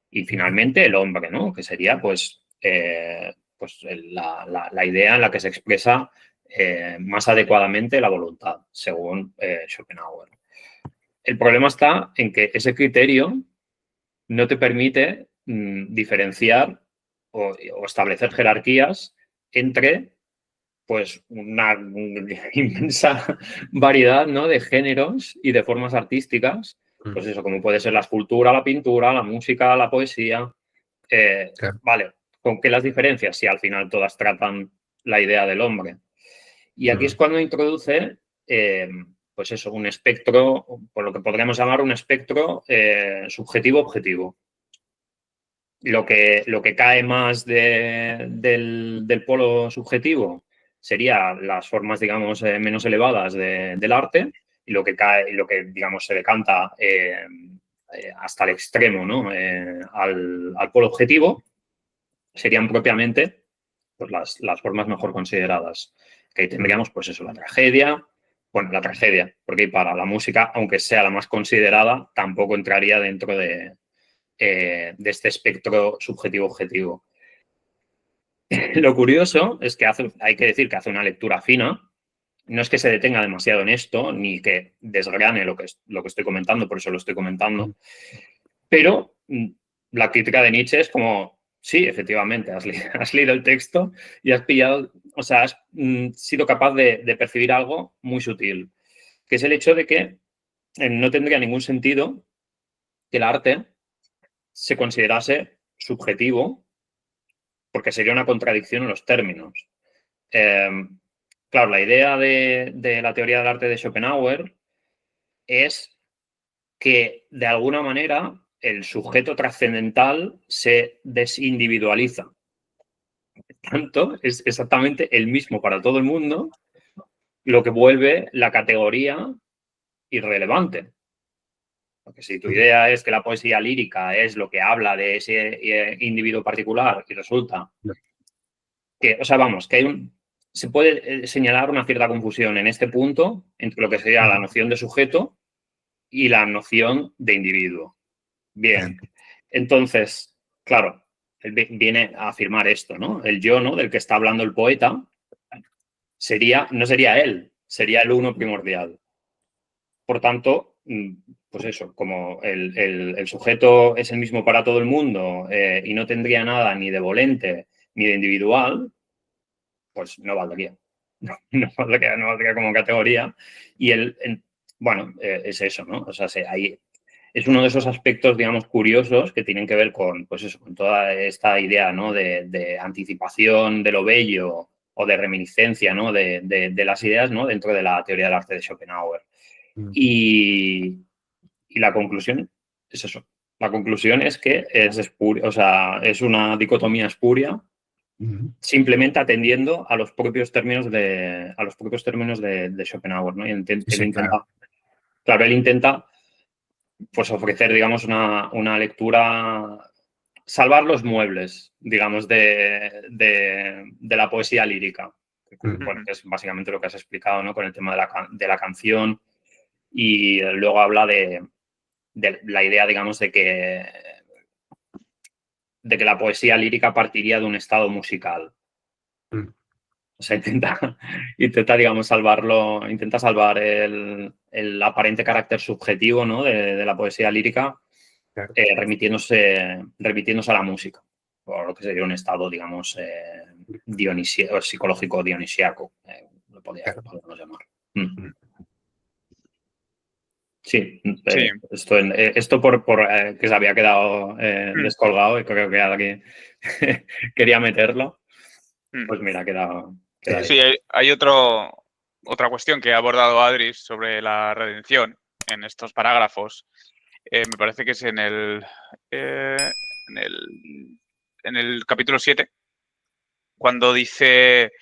y finalmente el hombre, ¿no? Que sería, pues la idea en la que se expresa más adecuadamente la voluntad, según Schopenhauer. El problema está en que ese criterio no te permite diferenciar o establecer jerarquías entre pues una inmensa variedad, ¿no? De géneros y de formas artísticas, pues eso, como puede ser la escultura, la pintura, la música, la poesía. Claro. Vale, ¿con qué las diferencias? Si al final todas tratan la idea del hombre. Y aquí es cuando introduce, pues eso, un espectro, por lo que podríamos llamar un espectro subjetivo-objetivo. Lo que cae más del polo subjetivo serían las formas, digamos, menos elevadas del arte y lo que cae, y lo que, digamos, se decanta hasta el extremo, ¿no? Al polo objetivo serían propiamente pues, las formas mejor consideradas. Que ahí tendríamos, pues eso, la tragedia. Bueno, la tragedia, porque para la música, aunque sea la más considerada, tampoco entraría dentro de este espectro subjetivo-objetivo. Lo curioso es que hay que decir que hace una lectura fina. No es que se detenga demasiado en esto, ni que desgrane lo que estoy comentando, por eso lo estoy comentando. Pero la crítica de Nietzsche es como, sí, efectivamente, has leído el texto y has pillado, o sea, has sido capaz de percibir algo muy sutil, que es el hecho de que no tendría ningún sentido que el arte se considerase subjetivo, porque sería una contradicción en los términos. Claro, la idea de la teoría del arte de Schopenhauer es que, de alguna manera, el sujeto trascendental se desindividualiza. Tanto, es exactamente el mismo para todo el mundo, lo que vuelve la categoría irrelevante. Porque si tu idea es que la poesía lírica es lo que habla de ese individuo particular y resulta que, o sea, vamos, que se puede señalar una cierta confusión en este punto entre lo que sería la noción de sujeto y la noción de individuo. Bien, entonces, claro, él viene a afirmar esto, ¿no? El yo, ¿no? Del que está hablando el poeta, no sería él, sería el uno primordial. Por tanto, pues eso, como el sujeto es el mismo para todo el mundo y no tendría nada ni de volente ni de individual, pues no valdría. No valdría como categoría. Y bueno, es eso, ¿no? O sea, ahí es uno de esos aspectos, digamos, curiosos que tienen que ver con, pues eso, con toda esta idea, ¿no? De anticipación de lo bello o de reminiscencia, ¿no? De las ideas, ¿no? Dentro de la teoría del arte de Schopenhauer. Y la conclusión es eso. La conclusión es que es espuria, o sea, es una dicotomía espuria, simplemente atendiendo a los propios términos de Schopenhauer, ¿no? Y él intenta pues ofrecer, digamos, una lectura, salvar los muebles, digamos, de la poesía lírica. Bueno, que es básicamente lo que has explicado, ¿no? Con el tema de la canción. Y luego habla de la idea, digamos, de que la poesía lírica partiría de un estado musical. O sea, intenta digamos, salvarlo, intenta salvar el aparente carácter subjetivo, ¿no? de la poesía lírica, Claro. remitiéndose a la música, por lo que sería un estado, digamos, psicológico dionisiaco, lo podríamos llamar. Sí, Sí. Esto por que se había quedado descolgado y creo que alguien quería meterlo. Pues mira, ha quedado Sí, hay otra cuestión que ha abordado Adris sobre la redención en estos parágrafos. Me parece que es en el capítulo 7, cuando dice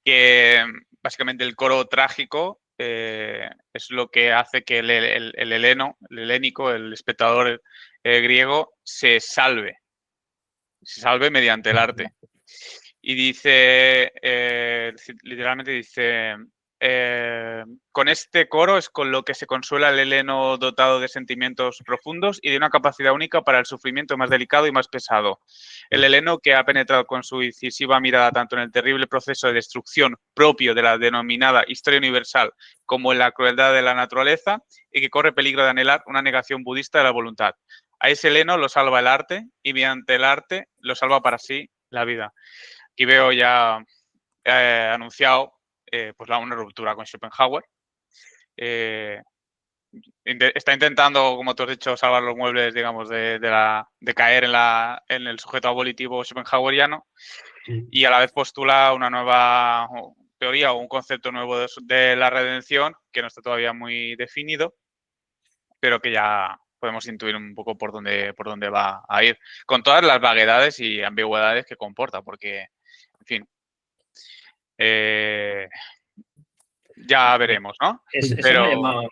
que básicamente el coro trágico es lo que hace que el helénico, el espectador griego, se salve mediante el arte. Y dice, literalmente dice, con este coro es con lo que se consuela el heleno dotado de sentimientos profundos y de una capacidad única para el sufrimiento más delicado y más pesado. El heleno que ha penetrado con su incisiva mirada tanto en el terrible proceso de destrucción propio de la denominada historia universal como en la crueldad de la naturaleza y que corre peligro de anhelar una negación budista de la voluntad. A ese heleno lo salva el arte y mediante el arte lo salva para sí la vida. Aquí veo ya anunciado pues una ruptura con Schopenhauer. Está intentando, como tú has dicho, salvar los muebles, digamos, de caer en el sujeto abolitivo schopenhaueriano, y a la vez postula una nueva teoría o un concepto nuevo de la redención que no está todavía muy definido, pero que ya podemos intuir un poco por dónde va a ir, con todas las vaguedades y ambigüedades que comporta, porque, en fin, ya veremos, ¿no? Eso pero...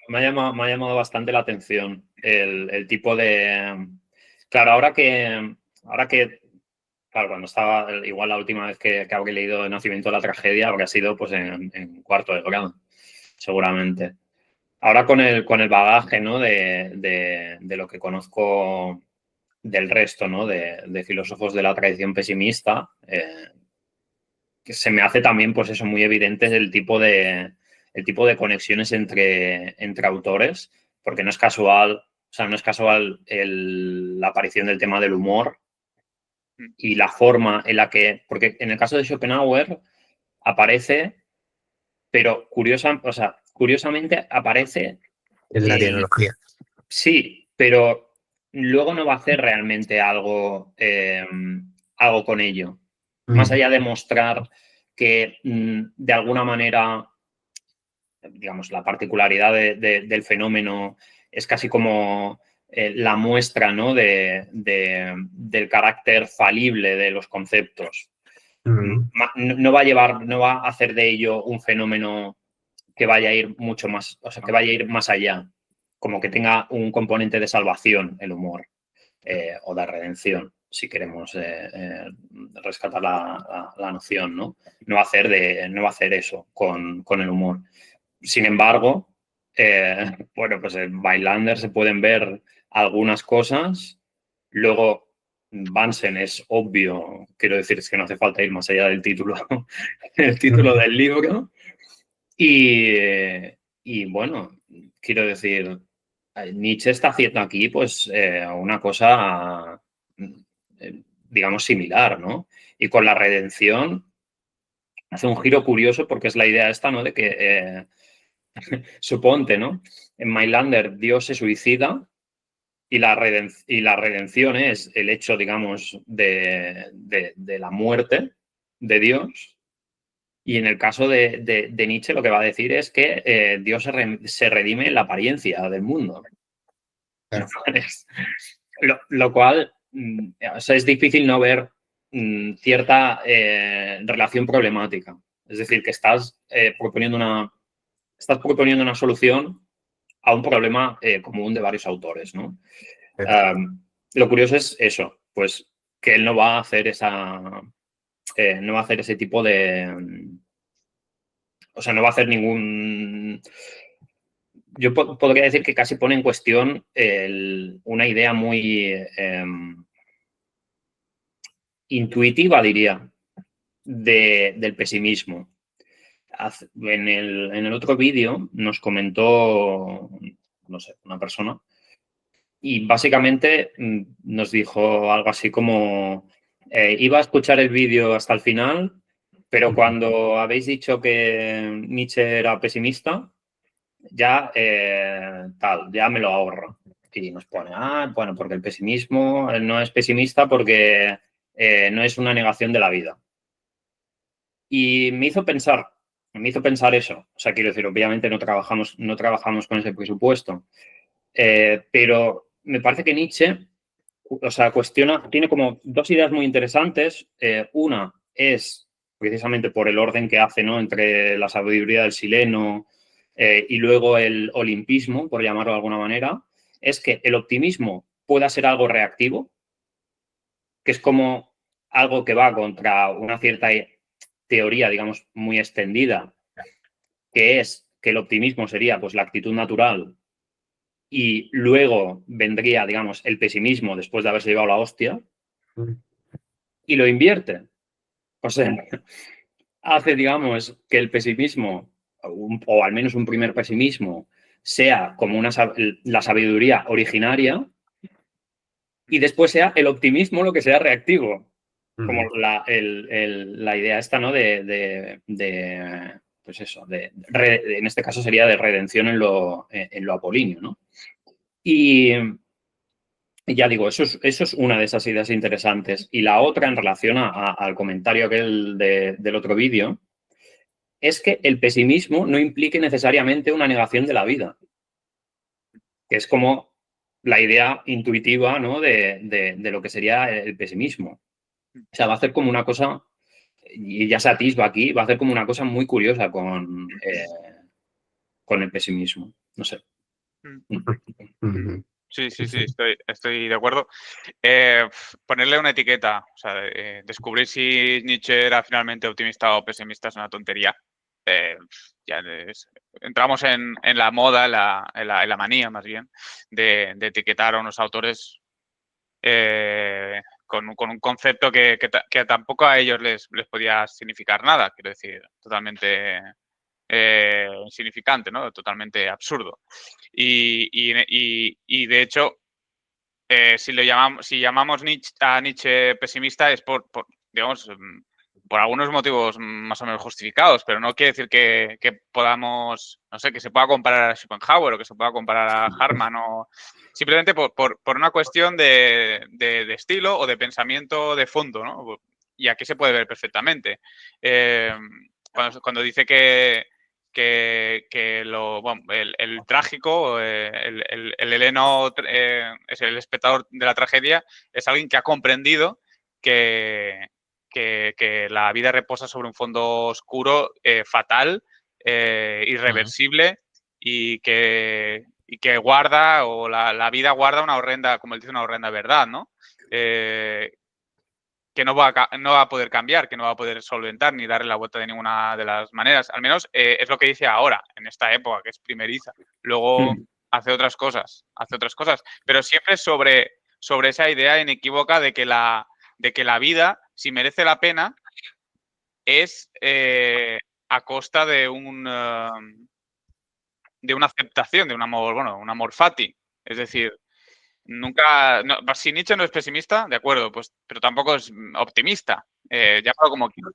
me ha llamado bastante la atención, el tipo de... Claro, ahora que claro, cuando estaba, igual la última vez que habré leído El nacimiento de la tragedia, habría sido pues en cuarto de grado, seguramente. Ahora con el bagaje, ¿no? de lo que conozco del resto, ¿no? de filósofos de la tradición pesimista, que se me hace también, pues eso, muy evidente el tipo de conexiones entre autores, porque no es casual, o sea, no es casual la aparición del tema del humor y la forma en la que, porque en el caso de Schopenhauer aparece, pero curiosamente aparece en la tecnología. Sí, pero luego no va a hacer realmente algo con ello. Más allá de mostrar que de alguna manera, digamos, la particularidad del fenómeno es casi como la muestra, ¿no? del carácter falible de los conceptos. No va a hacer de ello un fenómeno que vaya a ir mucho más, o sea, que vaya a ir más allá, como que tenga un componente de salvación el humor, o de redención, si queremos rescatar la noción, ¿no? No va a hacer eso con el humor. Sin embargo, bueno, pues en Mailander se pueden ver algunas cosas. Luego, Bunsen es obvio, quiero decir, es que no hace falta ir más allá del título, el título del libro. Y bueno, quiero decir, Nietzsche está haciendo aquí pues una cosa, digamos, similar, ¿no? Y con la redención hace un giro curioso porque es la idea esta, ¿no? De que, suponte, ¿no? En Mailander Dios se suicida y la redención es el hecho, digamos, de la muerte de Dios. Y en el caso de Nietzsche lo que va a decir es que Dios se redime en la apariencia del mundo. Lo cual, o sea, es difícil no ver cierta relación problemática. Es decir, que estás proponiendo una solución a un problema común de varios autores, ¿no? Lo curioso es eso, pues que él no va a hacer no va a hacer ese tipo de... O sea, no va a hacer ningún... Yo podría decir que casi pone en cuestión una idea muy intuitiva, diría, del pesimismo. en el otro vídeo nos comentó, no sé, una persona, y básicamente nos dijo algo así como, iba a escuchar el vídeo hasta el final, pero cuando habéis dicho que Nietzsche era pesimista, ya ya me lo ahorro. Y nos pone, bueno, porque el pesimismo no es pesimista porque no es una negación de la vida. Y me hizo pensar eso. O sea, quiero decir, obviamente no trabajamos con ese presupuesto. Pero me parece que Nietzsche, o sea, tiene como dos ideas muy interesantes. Una es precisamente por el orden que hace, ¿no? Entre la sabiduría del sileno y luego el olimpismo, por llamarlo de alguna manera, es que el optimismo pueda ser algo reactivo, que es como algo que va contra una cierta teoría, digamos, muy extendida, que es que el optimismo sería pues la actitud natural y luego vendría, digamos, el pesimismo después de haberse llevado la hostia y lo invierte. O sea, hace, digamos, que el pesimismo, o al menos un primer pesimismo, sea como la sabiduría originaria y después sea el optimismo lo que sea reactivo. Como la idea esta, ¿no? Pues eso, en este caso sería de redención en lo apolíneo, ¿no? Y ya digo, eso es una de esas ideas interesantes. Y la otra, en relación al comentario aquel del otro vídeo, es que el pesimismo no implique necesariamente una negación de la vida, que es como la idea intuitiva, ¿no? de lo que sería el pesimismo. O sea, va a hacer como una cosa, y ya se atisba aquí, va a hacer como una cosa muy curiosa con el pesimismo. No sé. Sí, estoy de acuerdo. Ponerle una etiqueta, o sea, descubrir si Nietzsche era finalmente optimista o pesimista es una tontería. Entramos en la moda, en la manía más bien, de etiquetar a unos autores con un concepto que tampoco a ellos les podía significar nada, quiero decir, totalmente insignificante, ¿no? Totalmente absurdo. Y de hecho, si llamamos a Nietzsche pesimista es digamos, por algunos motivos más o menos justificados, pero no quiere decir que podamos, no sé, que se pueda comparar a Schopenhauer o que se pueda comparar a Hartmann o simplemente por una cuestión de estilo o de pensamiento de fondo, ¿no? Y aquí se puede ver perfectamente. Cuando dice que el trágico, el heleno es el espectador de la tragedia, es alguien que ha comprendido que la vida reposa sobre un fondo oscuro, fatal, irreversible y que guarda, o la vida guarda una horrenda, como él dice, una horrenda verdad, ¿no? Que no va a poder cambiar, que no va a poder solventar ni darle la vuelta de ninguna de las maneras. Al menos es lo que dice ahora, en esta época, que es primeriza. Luego hace otras cosas, pero siempre sobre esa idea inequívoca de que la vida, si merece la pena, es a costa de una aceptación, de un amor fati. Es decir, si Nietzsche no es pesimista, de acuerdo, pues, pero tampoco es optimista. Llámalo como quieras.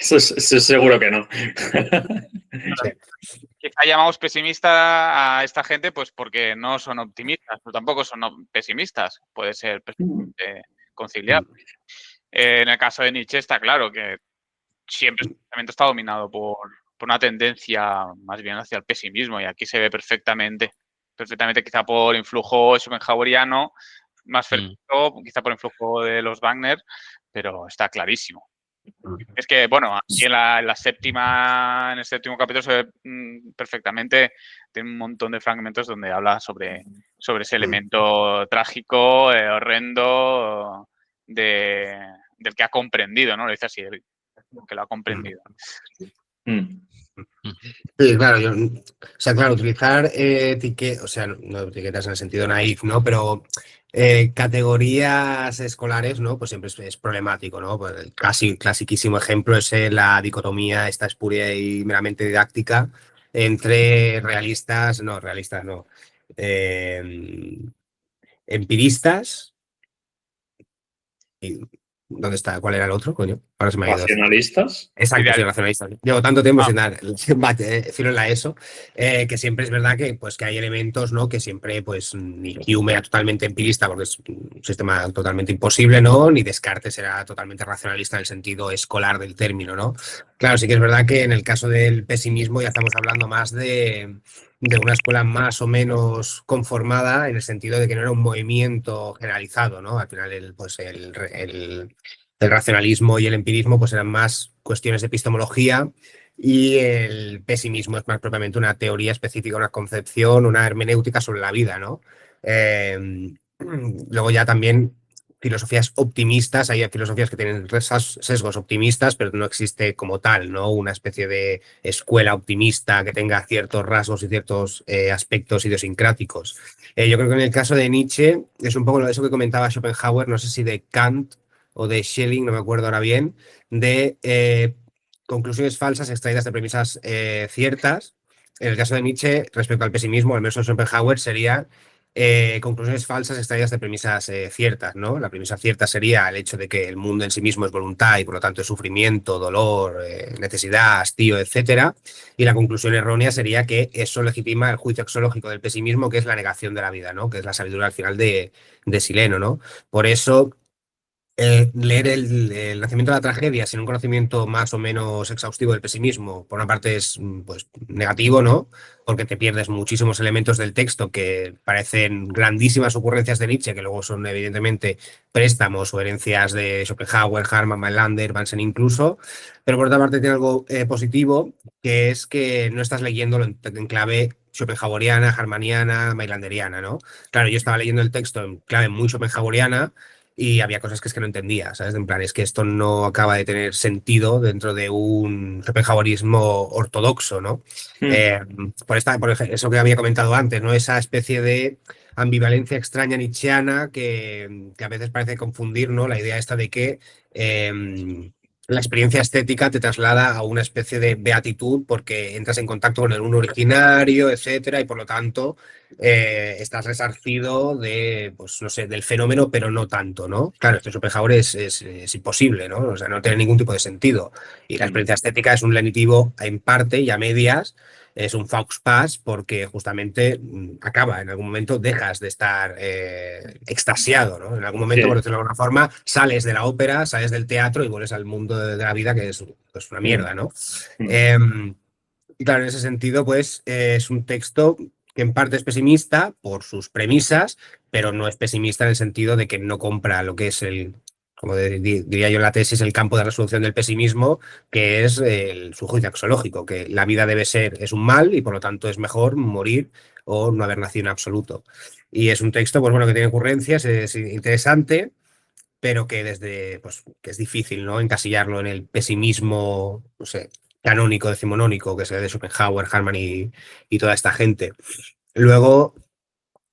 Eso seguro que no. Quizá llamamos pesimista a esta gente pues porque no son optimistas, pero tampoco son pesimistas. Puede ser perfectamente conciliable. En el caso de Nietzsche está claro que siempre su pensamiento está dominado por una tendencia más bien hacia el pesimismo, y aquí se ve perfectamente quizá por influjo schopenhaueriano, más fresco, quizá por influjo de los Wagner, pero está clarísimo. Es que, bueno, aquí en el séptimo capítulo se ve perfectamente, tiene un montón de fragmentos donde habla sobre ese elemento trágico, horrendo, del que ha comprendido, ¿no? Lo dice así, que lo ha comprendido. Sí, claro, claro, utilizar etiquetas, o sea, no etiquetas en el sentido naif, ¿no? Pero Categorías escolares, ¿no? Pues siempre es problemático, ¿no? Pues el clasiquísimo ejemplo es la dicotomía, esta espuria y meramente didáctica, entre realistas no, eh, empiristas. Y, ¿dónde está? ¿Cuál era el otro, coño? Ahora se me ha ido. Racionalistas. Exacto, sí, Ideal. racionalista. Llevo tanto tiempo Ah, sin dar filo en la ESO, que siempre es verdad que, pues, que hay elementos, ¿no? Que siempre, pues, ni Hume era totalmente empirista, porque es un sistema totalmente imposible, ¿no? Ni Descartes era totalmente racionalista en el sentido escolar del término, ¿no? Claro, sí que es verdad que en el caso del pesimismo ya estamos hablando más de una escuela más o menos conformada, en el sentido de que no era un movimiento generalizado, ¿no? Al final, el racionalismo y el empirismo pues eran más cuestiones de epistemología y el pesimismo es más propiamente una teoría específica, una concepción, una hermenéutica sobre la vida, ¿no? Luego ya también filosofías optimistas, hay filosofías que tienen sesgos optimistas, pero no existe como tal, ¿no? Una especie de escuela optimista que tenga ciertos rasgos y ciertos aspectos idiosincráticos. Yo creo que en el caso de Nietzsche es un poco eso que comentaba Schopenhauer, no sé si de Kant o de Schelling, no me acuerdo ahora bien, de conclusiones falsas extraídas de premisas ciertas. En el caso de Nietzsche, respecto al pesimismo, al menos de Schopenhauer, sería conclusiones falsas extraídas de premisas ciertas, ¿no? La premisa cierta sería el hecho de que el mundo en sí mismo es voluntad y por lo tanto es sufrimiento, dolor, necesidad, hastío, etcétera. Y la conclusión errónea sería que eso legitima el juicio axiológico del pesimismo, que es la negación de la vida, ¿no? Que es la sabiduría al final de Sileno, ¿no? Por eso leer el nacimiento de la tragedia sin un conocimiento más o menos exhaustivo del pesimismo, por una parte es pues, negativo, ¿no? Porque te pierdes muchísimos elementos del texto que parecen grandísimas ocurrencias de Nietzsche, que luego son evidentemente préstamos o herencias de Schopenhauer, Harman, Mailander, Bansen incluso, pero por otra parte tiene algo positivo, que es que no estás leyéndolo en clave schopenhaueriana, harmaniana, mailanderiana, ¿no? Claro, yo estaba leyendo el texto en clave muy schopenhaueriana, y había cosas que es que no entendía, ¿sabes? En plan, es que esto no acaba de tener sentido dentro de un schopenhauerismo ortodoxo, ¿no? Mm. Por eso que había comentado antes, ¿no? Esa especie de ambivalencia extraña nietzscheana que a veces parece confundir, ¿no? La idea esta de que la experiencia estética te traslada a una especie de beatitud porque entras en contacto con el uno originario, etcétera, y por lo tanto estás resarcido de, pues no sé, del fenómeno, pero no tanto, ¿no? Claro, esto Schopenhauer es imposible, ¿no? O sea, no tiene ningún tipo de sentido. Y la experiencia estética es un lenitivo en parte y a medias, es un faux pas porque justamente acaba, en algún momento dejas de estar extasiado, ¿no? En algún momento, por Sí. decirlo de alguna forma, sales de la ópera, sales del teatro y vuelves al mundo de la vida que es pues, una Mm. mierda, ¿no? Mm. Y claro, en ese sentido, pues es un texto que en parte es pesimista por sus premisas, pero no es pesimista en el sentido de que no compra lo que es como diría yo en la tesis, el campo de resolución del pesimismo, que es su juicio axiológico, que la vida es un mal y por lo tanto es mejor morir o no haber nacido en absoluto. Y es un texto, pues bueno, que tiene ocurrencias, es interesante, pero pues, que es difícil, ¿no? Encasillarlo en el pesimismo, no sé, canónico, decimonónico, que se ve de Schopenhauer, Harman y toda esta gente. Luego,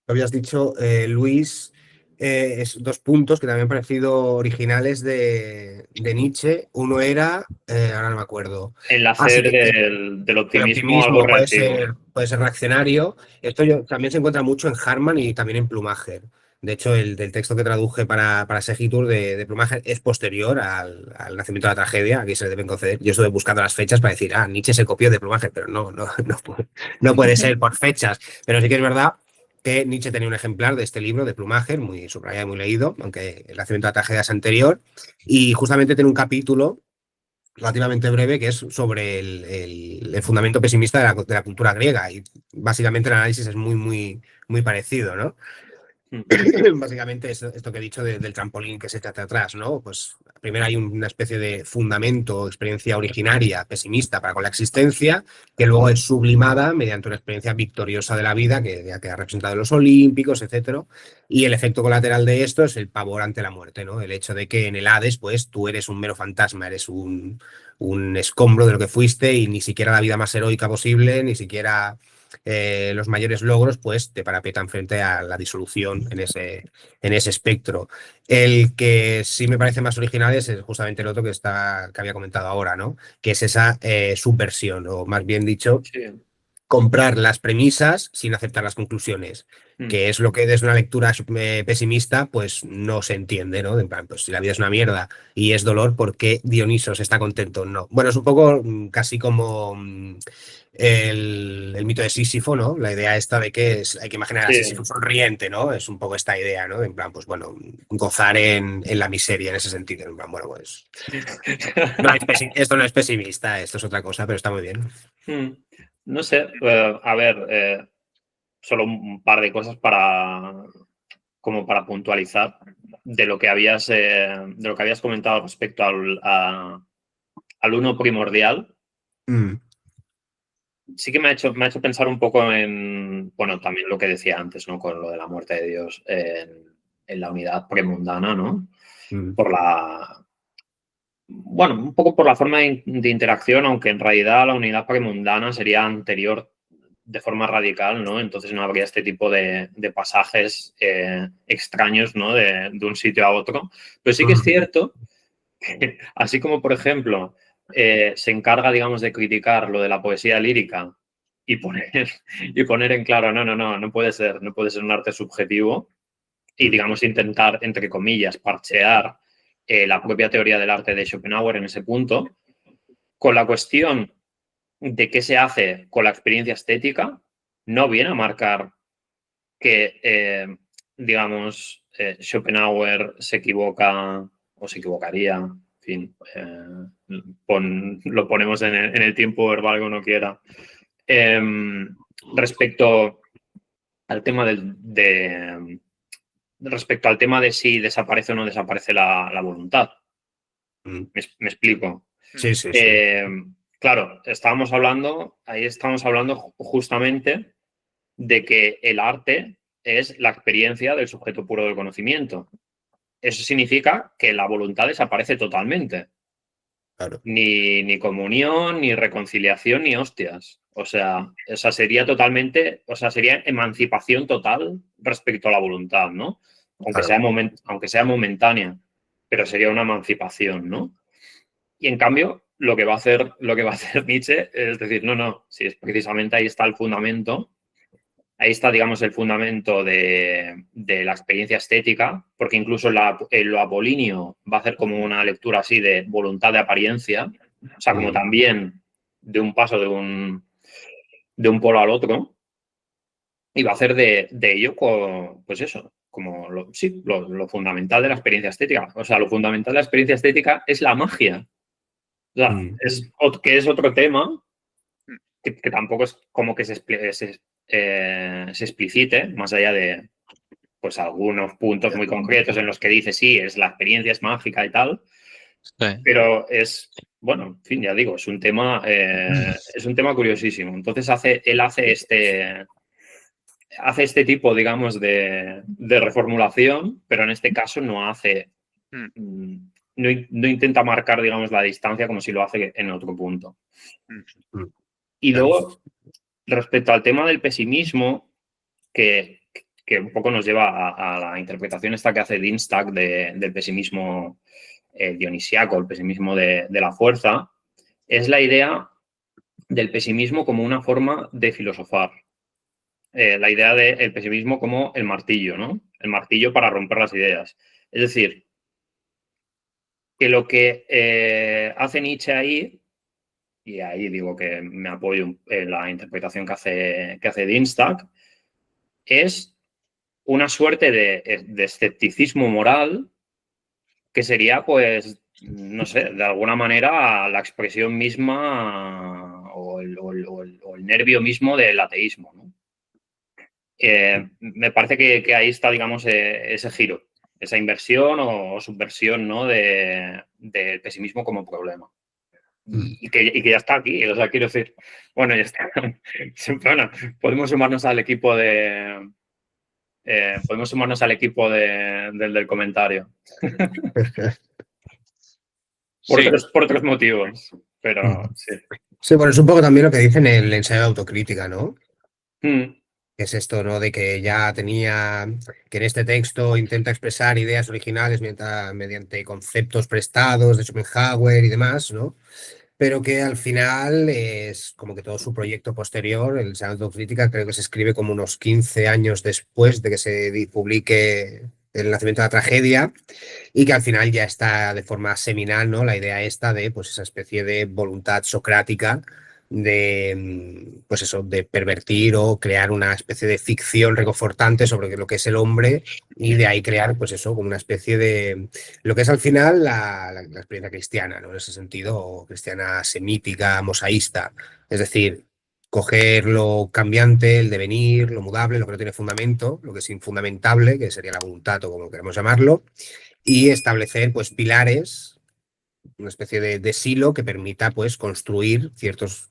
habías dicho, Luis, es dos puntos que también han parecido originales de Nietzsche. Uno era, ahora no me acuerdo. El Sí, hacer del el optimismo algo optimismo relativo. puede ser reaccionario. Esto también se encuentra mucho en Harman y también en Plumager. De hecho, el del texto que traduje para Segitur de Plumager es posterior al nacimiento de la tragedia. Aquí se le deben conceder. Yo estuve buscando las fechas para decir, Nietzsche se copió de Plumager, pero no puede ser por fechas. Pero sí que es verdad que Nietzsche tenía un ejemplar de este libro de Plumager, muy subrayado y muy leído, aunque el nacimiento de la tragedia es anterior. Y justamente tiene un capítulo relativamente breve que es sobre el fundamento pesimista de la cultura griega y básicamente el análisis es muy parecido, ¿no? Mm. Básicamente esto que he dicho del trampolín que se echa hacia atrás, ¿no? Pues primero hay una especie de fundamento, experiencia originaria, pesimista para con la existencia, que luego es sublimada mediante una experiencia victoriosa de la vida que ha representado en los olímpicos, etcétera. Y el efecto colateral de esto es el pavor ante la muerte, ¿no? El hecho de que en el Hades, pues tú eres un mero fantasma, eres un escombro de lo que fuiste y ni siquiera la vida más heroica posible, ni siquiera los mayores logros, pues te parapetan frente a la disolución en ese espectro. El que sí me parece más original es justamente el otro que había comentado ahora, ¿no? Que es esa subversión, o más bien dicho, Sí. comprar las premisas sin aceptar las conclusiones, que es lo que desde una lectura pesimista pues no se entiende, ¿no? En plan, pues si la vida es una mierda y es dolor, ¿por qué Dionisos está contento? No. Bueno, es un poco casi como el mito de Sísifo, ¿no? La idea esta de que hay que imaginar a Sí. Sísifo sonriente, ¿no? Es un poco esta idea, ¿no? En plan, pues bueno, gozar en la miseria en ese sentido. En plan, bueno, pues esto no es pesimista, esto es otra cosa, pero está muy bien. No sé, a ver, solo un par de cosas como para puntualizar de lo que habías comentado respecto al uno primordial. Sí que me ha hecho pensar un poco en, bueno, también lo que decía antes, ¿no? Con lo de la muerte de Dios en la unidad premundana, ¿no? Bueno, un poco por la forma de interacción, aunque en realidad la unidad premundana sería anterior de forma radical, ¿no? Entonces no habría este tipo de pasajes extraños, ¿no? De un sitio a otro. Pero sí que es cierto que, así como, por ejemplo, se encarga, digamos, de criticar lo de la poesía lírica y poner en claro, no puede ser un arte subjetivo y, digamos, intentar, entre comillas, parchear la propia teoría del arte de Schopenhauer en ese punto, con la cuestión de qué se hace con la experiencia estética, no viene a marcar que, digamos, Schopenhauer se equivoca o se equivocaría, en fin, lo ponemos en el tiempo verbal que uno quiera, respecto al tema respecto al tema de si desaparece o no desaparece la voluntad. ¿Me explico? Sí. Claro, ahí estábamos hablando justamente de que el arte es la experiencia del sujeto puro del conocimiento. Eso significa que la voluntad desaparece totalmente. Claro. Ni comunión, ni reconciliación, ni hostias. O sea, sería emancipación total respecto a la voluntad, ¿no? Aunque sea momentánea, pero sería una emancipación, ¿no? Y en cambio, lo que va a hacer Nietzsche es decir, no, si es precisamente ahí está el fundamento. Ahí está, digamos, el fundamento de la experiencia estética, porque incluso lo apolíneo va a hacer como una lectura así de voluntad de apariencia, o sea, como también de un paso de un polo al otro, y va a hacer de ello, pues eso, como lo fundamental de la experiencia estética. O sea, lo fundamental de la experiencia estética es la magia. O sea, que es otro tema que tampoco es como que se explicite, más allá de pues algunos puntos muy concretos en los que dice sí, la experiencia es mágica y tal, sí. Pero bueno, en fin, ya digo, es un tema curiosísimo. Entonces él hace este tipo, digamos, de reformulación, pero en este caso no intenta marcar, digamos, la distancia como si lo hace en otro punto. Y luego, respecto al tema del pesimismo, que un poco nos lleva a la interpretación esta que hace Dienstag del pesimismo dionisiaco, el pesimismo de la fuerza, es la idea del pesimismo como una forma de filosofar. La idea del pesimismo como el martillo, ¿no? El martillo para romper las ideas. Es decir, que lo que hace Nietzsche ahí, y ahí digo que me apoyo en la interpretación que hace Dienstag, es una suerte de escepticismo moral que sería, pues, no sé, de alguna manera la expresión misma o el nervio mismo del ateísmo, ¿no? Me parece que ahí está, digamos, ese giro, esa inversión o subversión, ¿no? del pesimismo como problema. Y que ya está aquí, o sea, quiero decir, bueno, ya está. Bueno, podemos sumarnos al equipo del comentario. Por otros motivos, pero sí. Sí, bueno, es un poco también lo que dice en el ensayo de autocrítica, ¿no? Mm. Que es esto, ¿no? De que ya tenía, que en este texto intenta expresar ideas originales mediante conceptos prestados de Schopenhauer y demás, ¿no? Pero que al final es como que todo su proyecto posterior, el Salón Crítica, creo que se escribe como unos 15 años después de que se publique El nacimiento de la tragedia, y que al final ya está de forma seminal, ¿no? La idea esta de pues esa especie de voluntad socrática de pues eso, de pervertir o crear una especie de ficción reconfortante sobre lo que es el hombre, y de ahí crear pues eso, como una especie de lo que es al final la experiencia cristiana, ¿no? En ese sentido, o cristiana semítica, mosaísta. Es decir, coger lo cambiante, el devenir, lo mudable, lo que no tiene fundamento, lo que es infundamentable, que sería la voluntad o como queremos llamarlo, y establecer pues pilares, una especie de silo que permita pues construir ciertos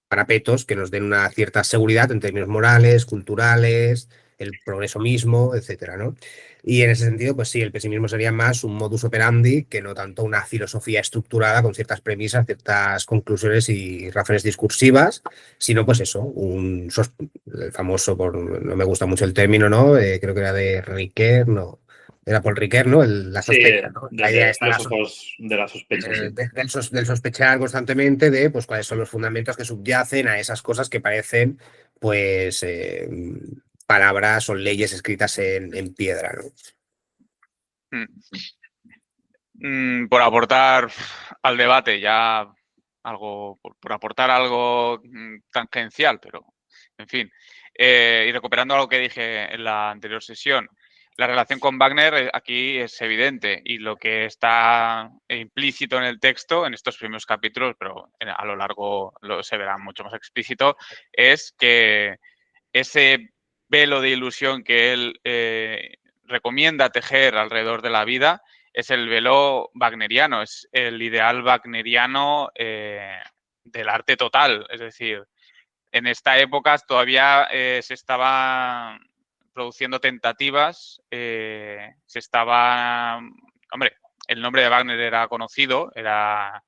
parapetos que nos den una cierta seguridad en términos morales, culturales, el progreso mismo, etcétera, ¿no? Y en ese sentido, pues sí, el pesimismo sería más un modus operandi que no tanto una filosofía estructurada con ciertas premisas, ciertas conclusiones y razones discursivas, sino pues eso, el famoso, no me gusta mucho el término, ¿no? Creo que era de Riquet, no, era Paul Riquet, ¿no? La Sí, sospecha, ¿no? La idea desde está filósofos de la sospecha, sí. del sospechar constantemente de pues cuáles son los fundamentos que subyacen a esas cosas que parecen pues palabras o leyes escritas en piedra, ¿no? Por aportar al debate ya algo, por aportar algo tangencial, pero en fin. Y recuperando algo que dije en la anterior sesión, la relación con Wagner aquí es evidente, y lo que está implícito en el texto, en estos primeros capítulos, pero a lo largo se verá mucho más explícito, es que ese velo de ilusión que él recomienda tejer alrededor de la vida es el velo wagneriano, es el ideal wagneriano del arte total. Es decir, en esta época todavía se estaban produciendo tentativas, se estaba, hombre, el nombre de Wagner era conocido, era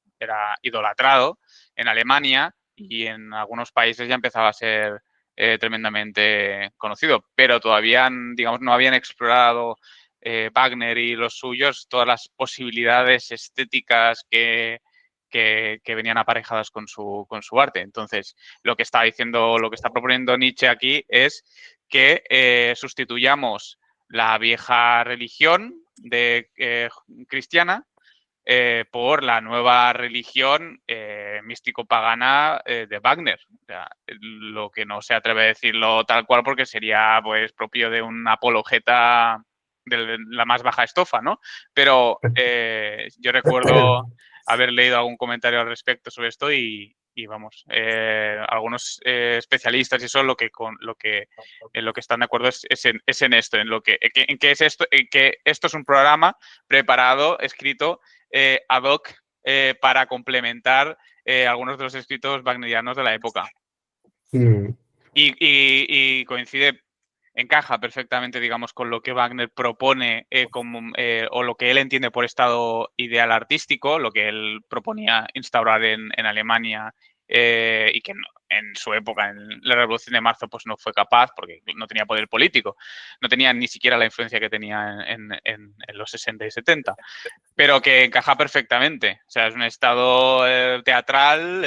idolatrado en Alemania, y en algunos países ya empezaba a ser tremendamente conocido, pero todavía, digamos, no habían explorado Wagner y los suyos todas las posibilidades estéticas que venían aparejadas con su arte. Entonces, lo que está diciendo, lo que está proponiendo Nietzsche aquí es que sustituyamos la vieja religión cristiana por la nueva religión místico-pagana de Wagner. O sea, lo que no se atreve a decirlo tal cual porque sería pues propio de un apologeta de la más baja estofa, ¿no? Pero yo recuerdo haber leído algún comentario al respecto sobre esto y vamos, algunos especialistas y eso lo que en lo que están de acuerdo es en esto, en que es esto, en que esto es un programa preparado, escrito ad hoc para complementar algunos de los escritos wagnerianos de la época. Y coincide, encaja perfectamente, digamos, con lo que Wagner propone o lo que él entiende por estado ideal artístico, lo que él proponía instaurar en Alemania y que en su época, en la Revolución de Marzo, pues no fue capaz porque no tenía poder político, no tenía ni siquiera la influencia que tenía en los 60 y 70, pero que encaja perfectamente. O sea, es un estado teatral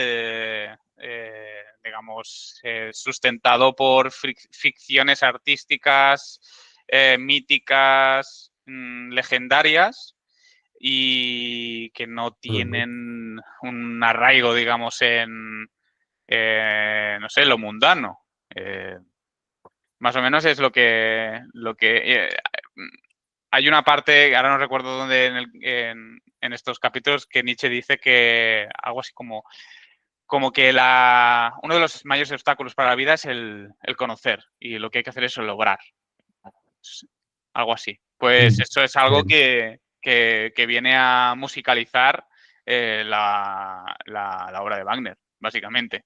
digamos, sustentado por ficciones artísticas, míticas, legendarias, y que no tienen un arraigo, digamos, en, no sé, lo mundano. Más o menos es lo que hay una parte, ahora no recuerdo dónde en estos capítulos, que Nietzsche dice que algo así como que uno de los mayores obstáculos para la vida es el conocer, y lo que hay que hacer es lograr. Algo así. Pues eso es algo que viene a musicalizar la obra de Wagner, básicamente.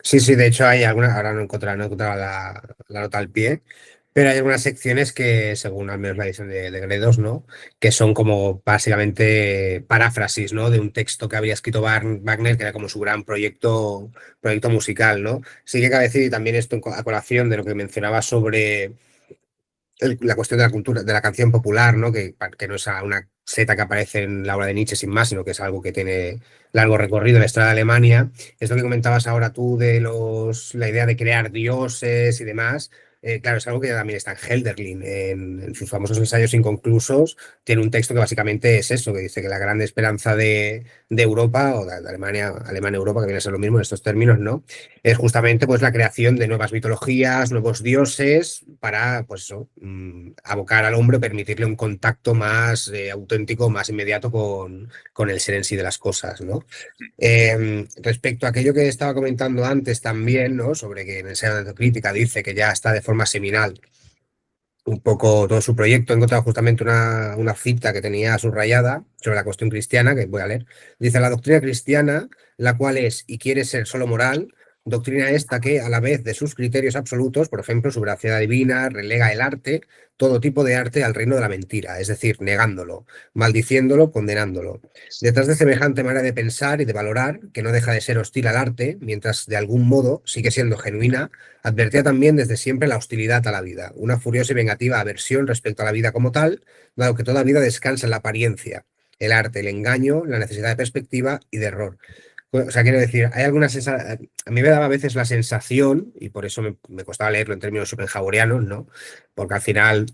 Sí, sí, de hecho hay alguna, ahora no encontraba la nota al pie, Pero hay algunas secciones que, según al menos la edición de Gredos, ¿no? Que son como básicamente paráfrasis, ¿no? De un texto que había escrito Wagner, que era como su gran proyecto musical, ¿no? Sí que cabe decir, y también esto a colación de lo que mencionaba sobre la cuestión de la cultura, de la canción popular, ¿no? Que no es una seta que aparece en la obra de Nietzsche sin más, sino que es algo que tiene largo recorrido en la historia de Alemania. Esto que comentabas ahora tú de la idea de crear dioses y demás. Claro, es algo que también está en Hölderlin, en sus famosos ensayos inconclusos, tiene un texto que básicamente es eso, que dice que la gran esperanza de Europa, o de Alemania-Europa, que viene a ser lo mismo en estos términos, ¿no? Es justamente pues la creación de nuevas mitologías, nuevos dioses, para pues eso, abocar al hombre, permitirle un contacto más auténtico, más inmediato con el ser en sí de las cosas, ¿no? Respecto a aquello que estaba comentando antes también, ¿no? Sobre que en el ensayo de autocrítica dice que ya está de forma seminal un poco todo su proyecto. He encontrado justamente una cita que tenía subrayada sobre la cuestión cristiana, que voy a leer. Dice: la doctrina cristiana, la cual es y quiere ser solo moral, doctrina esta que, a la vez de sus criterios absolutos, por ejemplo, su veracidad divina, relega el arte, todo tipo de arte, al reino de la mentira, es decir, negándolo, maldiciéndolo, condenándolo. Detrás de semejante manera de pensar y de valorar, que no deja de ser hostil al arte, mientras de algún modo sigue siendo genuina, advertía también desde siempre la hostilidad a la vida, una furiosa y vengativa aversión respecto a la vida como tal, dado que toda vida descansa en la apariencia, el arte, el engaño, la necesidad de perspectiva y de error. O sea, quiero decir, hay alguna sensación, a mí me daba a veces la sensación, y por eso me costaba leerlo en términos schopenhauerianos, ¿no? Porque al final,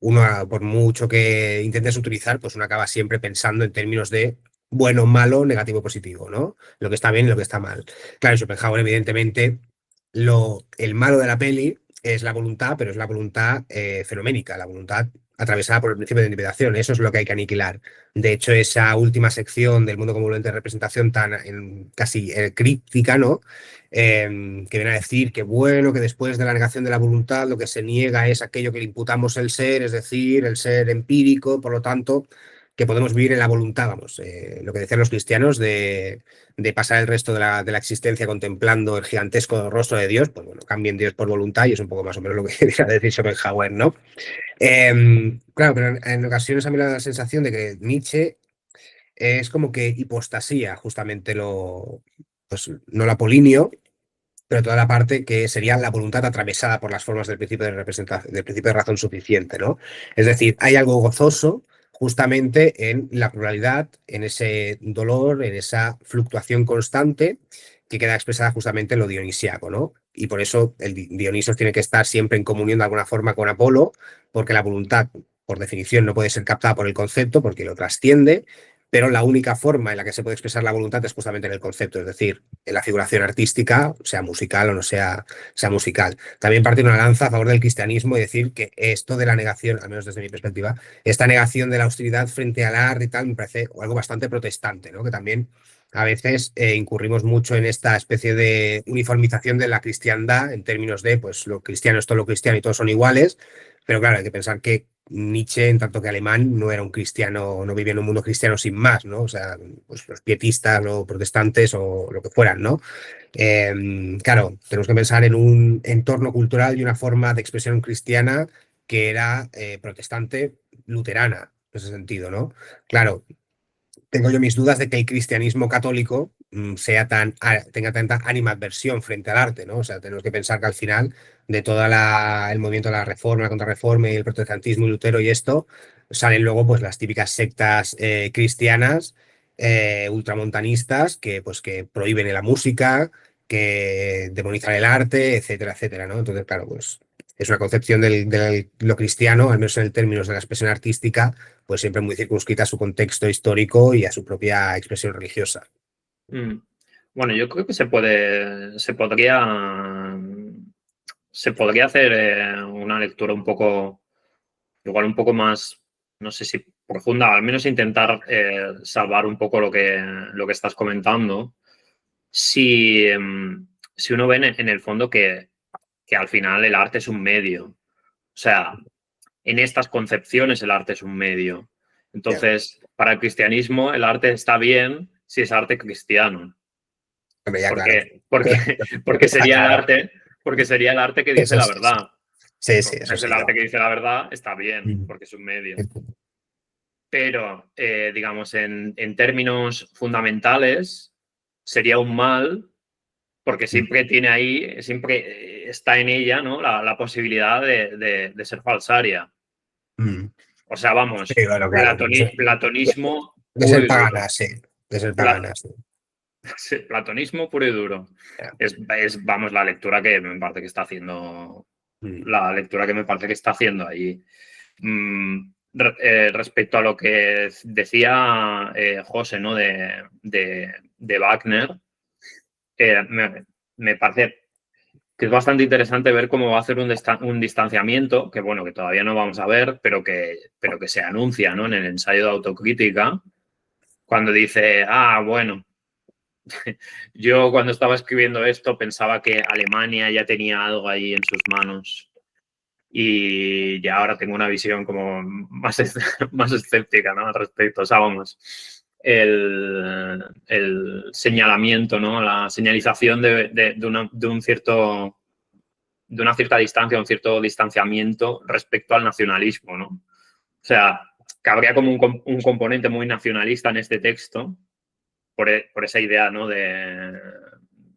uno, por mucho que intentes utilizar, pues uno acaba siempre pensando en términos de bueno, malo, negativo, positivo, ¿no? Lo que está bien y lo que está mal. Claro, Schopenhauer, evidentemente, el malo de la peli es la voluntad, pero es la voluntad fenoménica, la voluntad atravesada por el principio de intimidación. Eso es lo que hay que aniquilar. De hecho, esa última sección del mundo como lente de representación tan casi críptica, ¿no? Que viene a decir que bueno, que después de la negación de la voluntad lo que se niega es aquello que le imputamos el ser, es decir, el ser empírico, por lo tanto, que podemos vivir en la voluntad, vamos, lo que decían los cristianos de pasar el resto de la existencia contemplando el gigantesco rostro de Dios, pues bueno, cambien Dios por voluntad y es un poco más o menos lo que quería decir Schopenhauer, ¿no? Claro, pero en ocasiones a mí me da la sensación de que Nietzsche es como que hipostasía justamente pues no lo apolíneo, pero toda la parte que sería la voluntad atravesada por las formas del principio de representación, del principio de razón suficiente, ¿no? Es decir, hay algo gozoso justamente en la pluralidad, en ese dolor, en esa fluctuación constante que queda expresada justamente en lo dionisíaco, ¿no? Y por eso el Dionisos tiene que estar siempre en comunión de alguna forma con Apolo, porque la voluntad, por definición, no puede ser captada por el concepto, porque lo trasciende, pero la única forma en la que se puede expresar la voluntad es justamente en el concepto, es decir, en la figuración artística, sea musical o no sea musical. También partir una lanza a favor del cristianismo y decir que esto de la negación, al menos desde mi perspectiva, esta negación de la hostilidad frente al arte y tal, me parece algo bastante protestante, ¿no? Que también a veces incurrimos mucho en esta especie de uniformización de la cristiandad en términos de, pues, lo cristiano es todo lo cristiano y todos son iguales, pero claro, hay que pensar que Nietzsche, en tanto que alemán, no era un cristiano, no vivía en un mundo cristiano sin más, ¿no? O sea, pues los pietistas o protestantes o lo que fueran, ¿no? Claro, tenemos que pensar en un entorno cultural y una forma de expresión cristiana que era protestante luterana, en ese sentido, ¿no? Claro, tengo yo mis dudas de que el cristianismo católico tenga tanta animadversión frente al arte, ¿no? O sea, tenemos que pensar que al final de todo el movimiento de la reforma, la contrarreforma y el protestantismo y Lutero y esto, salen luego pues las típicas sectas cristianas ultramontanistas que prohíben la música, que demonizan el arte, etcétera, etcétera, ¿no? Entonces, claro, pues es una concepción de lo cristiano, al menos en términos de la expresión artística, pues siempre muy circunscrita a su contexto histórico y a su propia expresión religiosa. Bueno, yo creo que se podría hacer una lectura igual un poco más, no sé si profunda, al menos intentar salvar un poco lo que estás comentando. Si uno ve en el fondo que al final el arte es un medio. O sea, en estas concepciones el arte es un medio. Entonces, para el cristianismo el arte está bien si es arte cristiano. Hombre, ya, porque sería el arte que dice la verdad. Sí, eso Es sí. el arte que dice la verdad, está bien, porque es un medio. Pero, digamos, en términos fundamentales, sería un mal, porque siempre tiene ahí, siempre está en ella, ¿no? La posibilidad de ser falsaria. O sea, vamos, Sí, bueno, claro. platonismo De puro ser y duro. pagana, sí. De ser pagana, sí. Sí, platonismo puro y duro. Vamos, la lectura que me parece que está haciendo. La lectura que me parece que está haciendo ahí. Respecto a lo que decía José, ¿no? De Wagner, me parece que es bastante interesante ver cómo va a hacer un distanciamiento, que bueno, que todavía no vamos a ver, pero que se anuncia, ¿no? En el ensayo de autocrítica, cuando dice, bueno, yo cuando estaba escribiendo esto pensaba que Alemania ya tenía algo ahí en sus manos y ya ahora tengo una visión como más escéptica, ¿no? Al respecto. O sea, vamos, el señalamiento, ¿no? La señalización de una cierta distancia, un cierto distanciamiento respecto al nacionalismo, ¿no? O sea, que habría como un componente muy nacionalista en este texto, por esa idea, ¿no? De,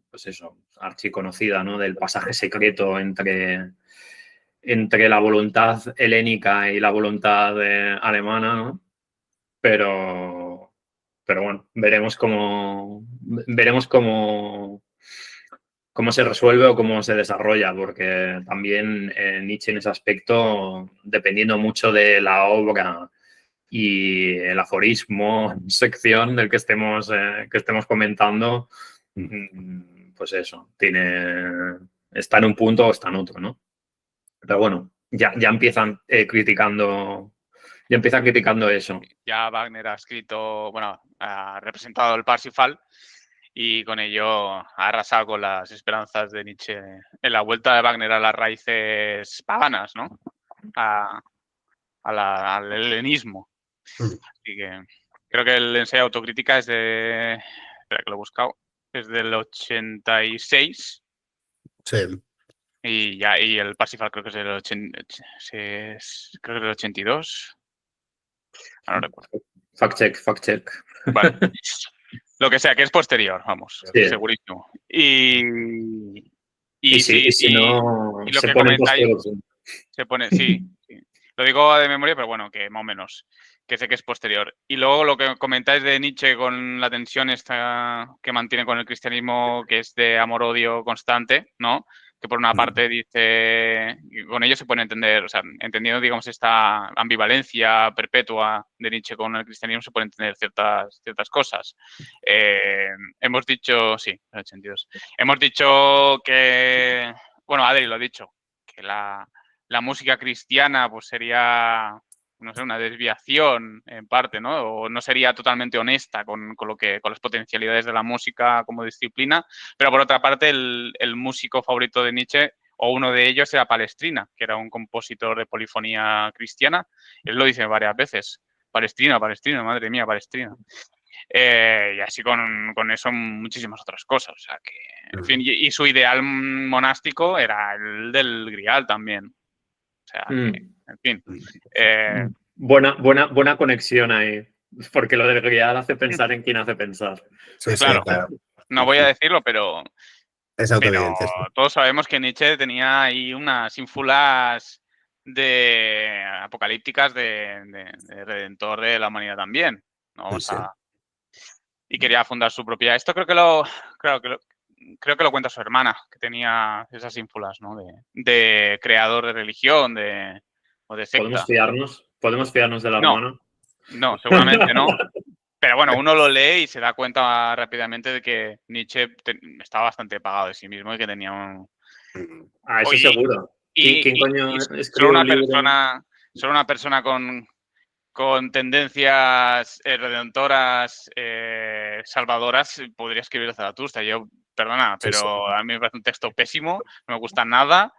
pues eso, archiconocida, ¿no? Del pasaje secreto entre la voluntad helénica y la voluntad alemana, ¿no? Pero bueno, veremos cómo se resuelve o cómo se desarrolla, porque también Nietzsche en ese aspecto, dependiendo mucho de la obra y el aforismo, sección del que estemos comentando, pues eso, está en un punto o está en otro, ¿no? Pero bueno, ya empiezan criticando eso. Ya Wagner ha escrito, bueno, ha representado el Parsifal y con ello ha arrasado con las esperanzas de Nietzsche en la vuelta de Wagner a las raíces paganas, ¿no? Al helenismo. Así que creo que el ensayo de autocrítica es de... Espera que lo he buscado. Es del 86. Sí. Y el Parsifal creo que es del 82. No recuerdo. Fact check. Vale. Lo que sea, que es posterior, vamos, Sí. segurísimo. Y si no, lo se que pone comentáis, posterior. se pone, sí. Lo digo de memoria, pero bueno, que más o menos, que sé que es posterior. Y luego lo que comentáis de Nietzsche con la tensión esta que mantiene con el cristianismo, que es de amor-odio constante, ¿no? Que por una parte dice, con ello se puede entender, o sea, entendiendo, digamos, esta ambivalencia perpetua de Nietzsche con el cristianismo, se pueden entender ciertas cosas. Hemos dicho, sí, en el 82. Hemos dicho que, bueno, Adri lo ha dicho, que la música cristiana pues sería, no sé, una desviación en parte, ¿no? O no sería totalmente honesta con las potencialidades de la música como disciplina, pero por otra parte el músico favorito de Nietzsche, o uno de ellos, era Palestrina, que era un compositor de polifonía cristiana. Él lo dice varias veces. Palestrina, madre mía, Palestrina. Y así con eso muchísimas otras cosas. O sea que, en fin, y su ideal monástico era el del Grial también. O sea, que, en fin. Buena conexión ahí, porque lo del Grial hace pensar en quién hace pensar. Sí, claro. No voy a decirlo, pero autoevidente. todos sabemos que Nietzsche tenía ahí unas ínfulas de apocalípticas de redentor de la humanidad también, ¿no? Sí. Y quería fundar su propia. Esto creo que lo cuenta su hermana, que tenía esas ínfulas, ¿no? De creador de religión, o de secta. ¿Podemos fiarnos de la hermana? No, seguramente no. Pero bueno, uno lo lee y se da cuenta rápidamente de que Nietzsche estaba bastante pagado de sí mismo y que tenía un... Eso seguro. ¿Quién coño escribe un libro? Solo una persona con tendencias redentoras, salvadoras, podría escribir Zaratustra. Yo, perdona, pero a mí me parece un texto pésimo, no me gusta nada.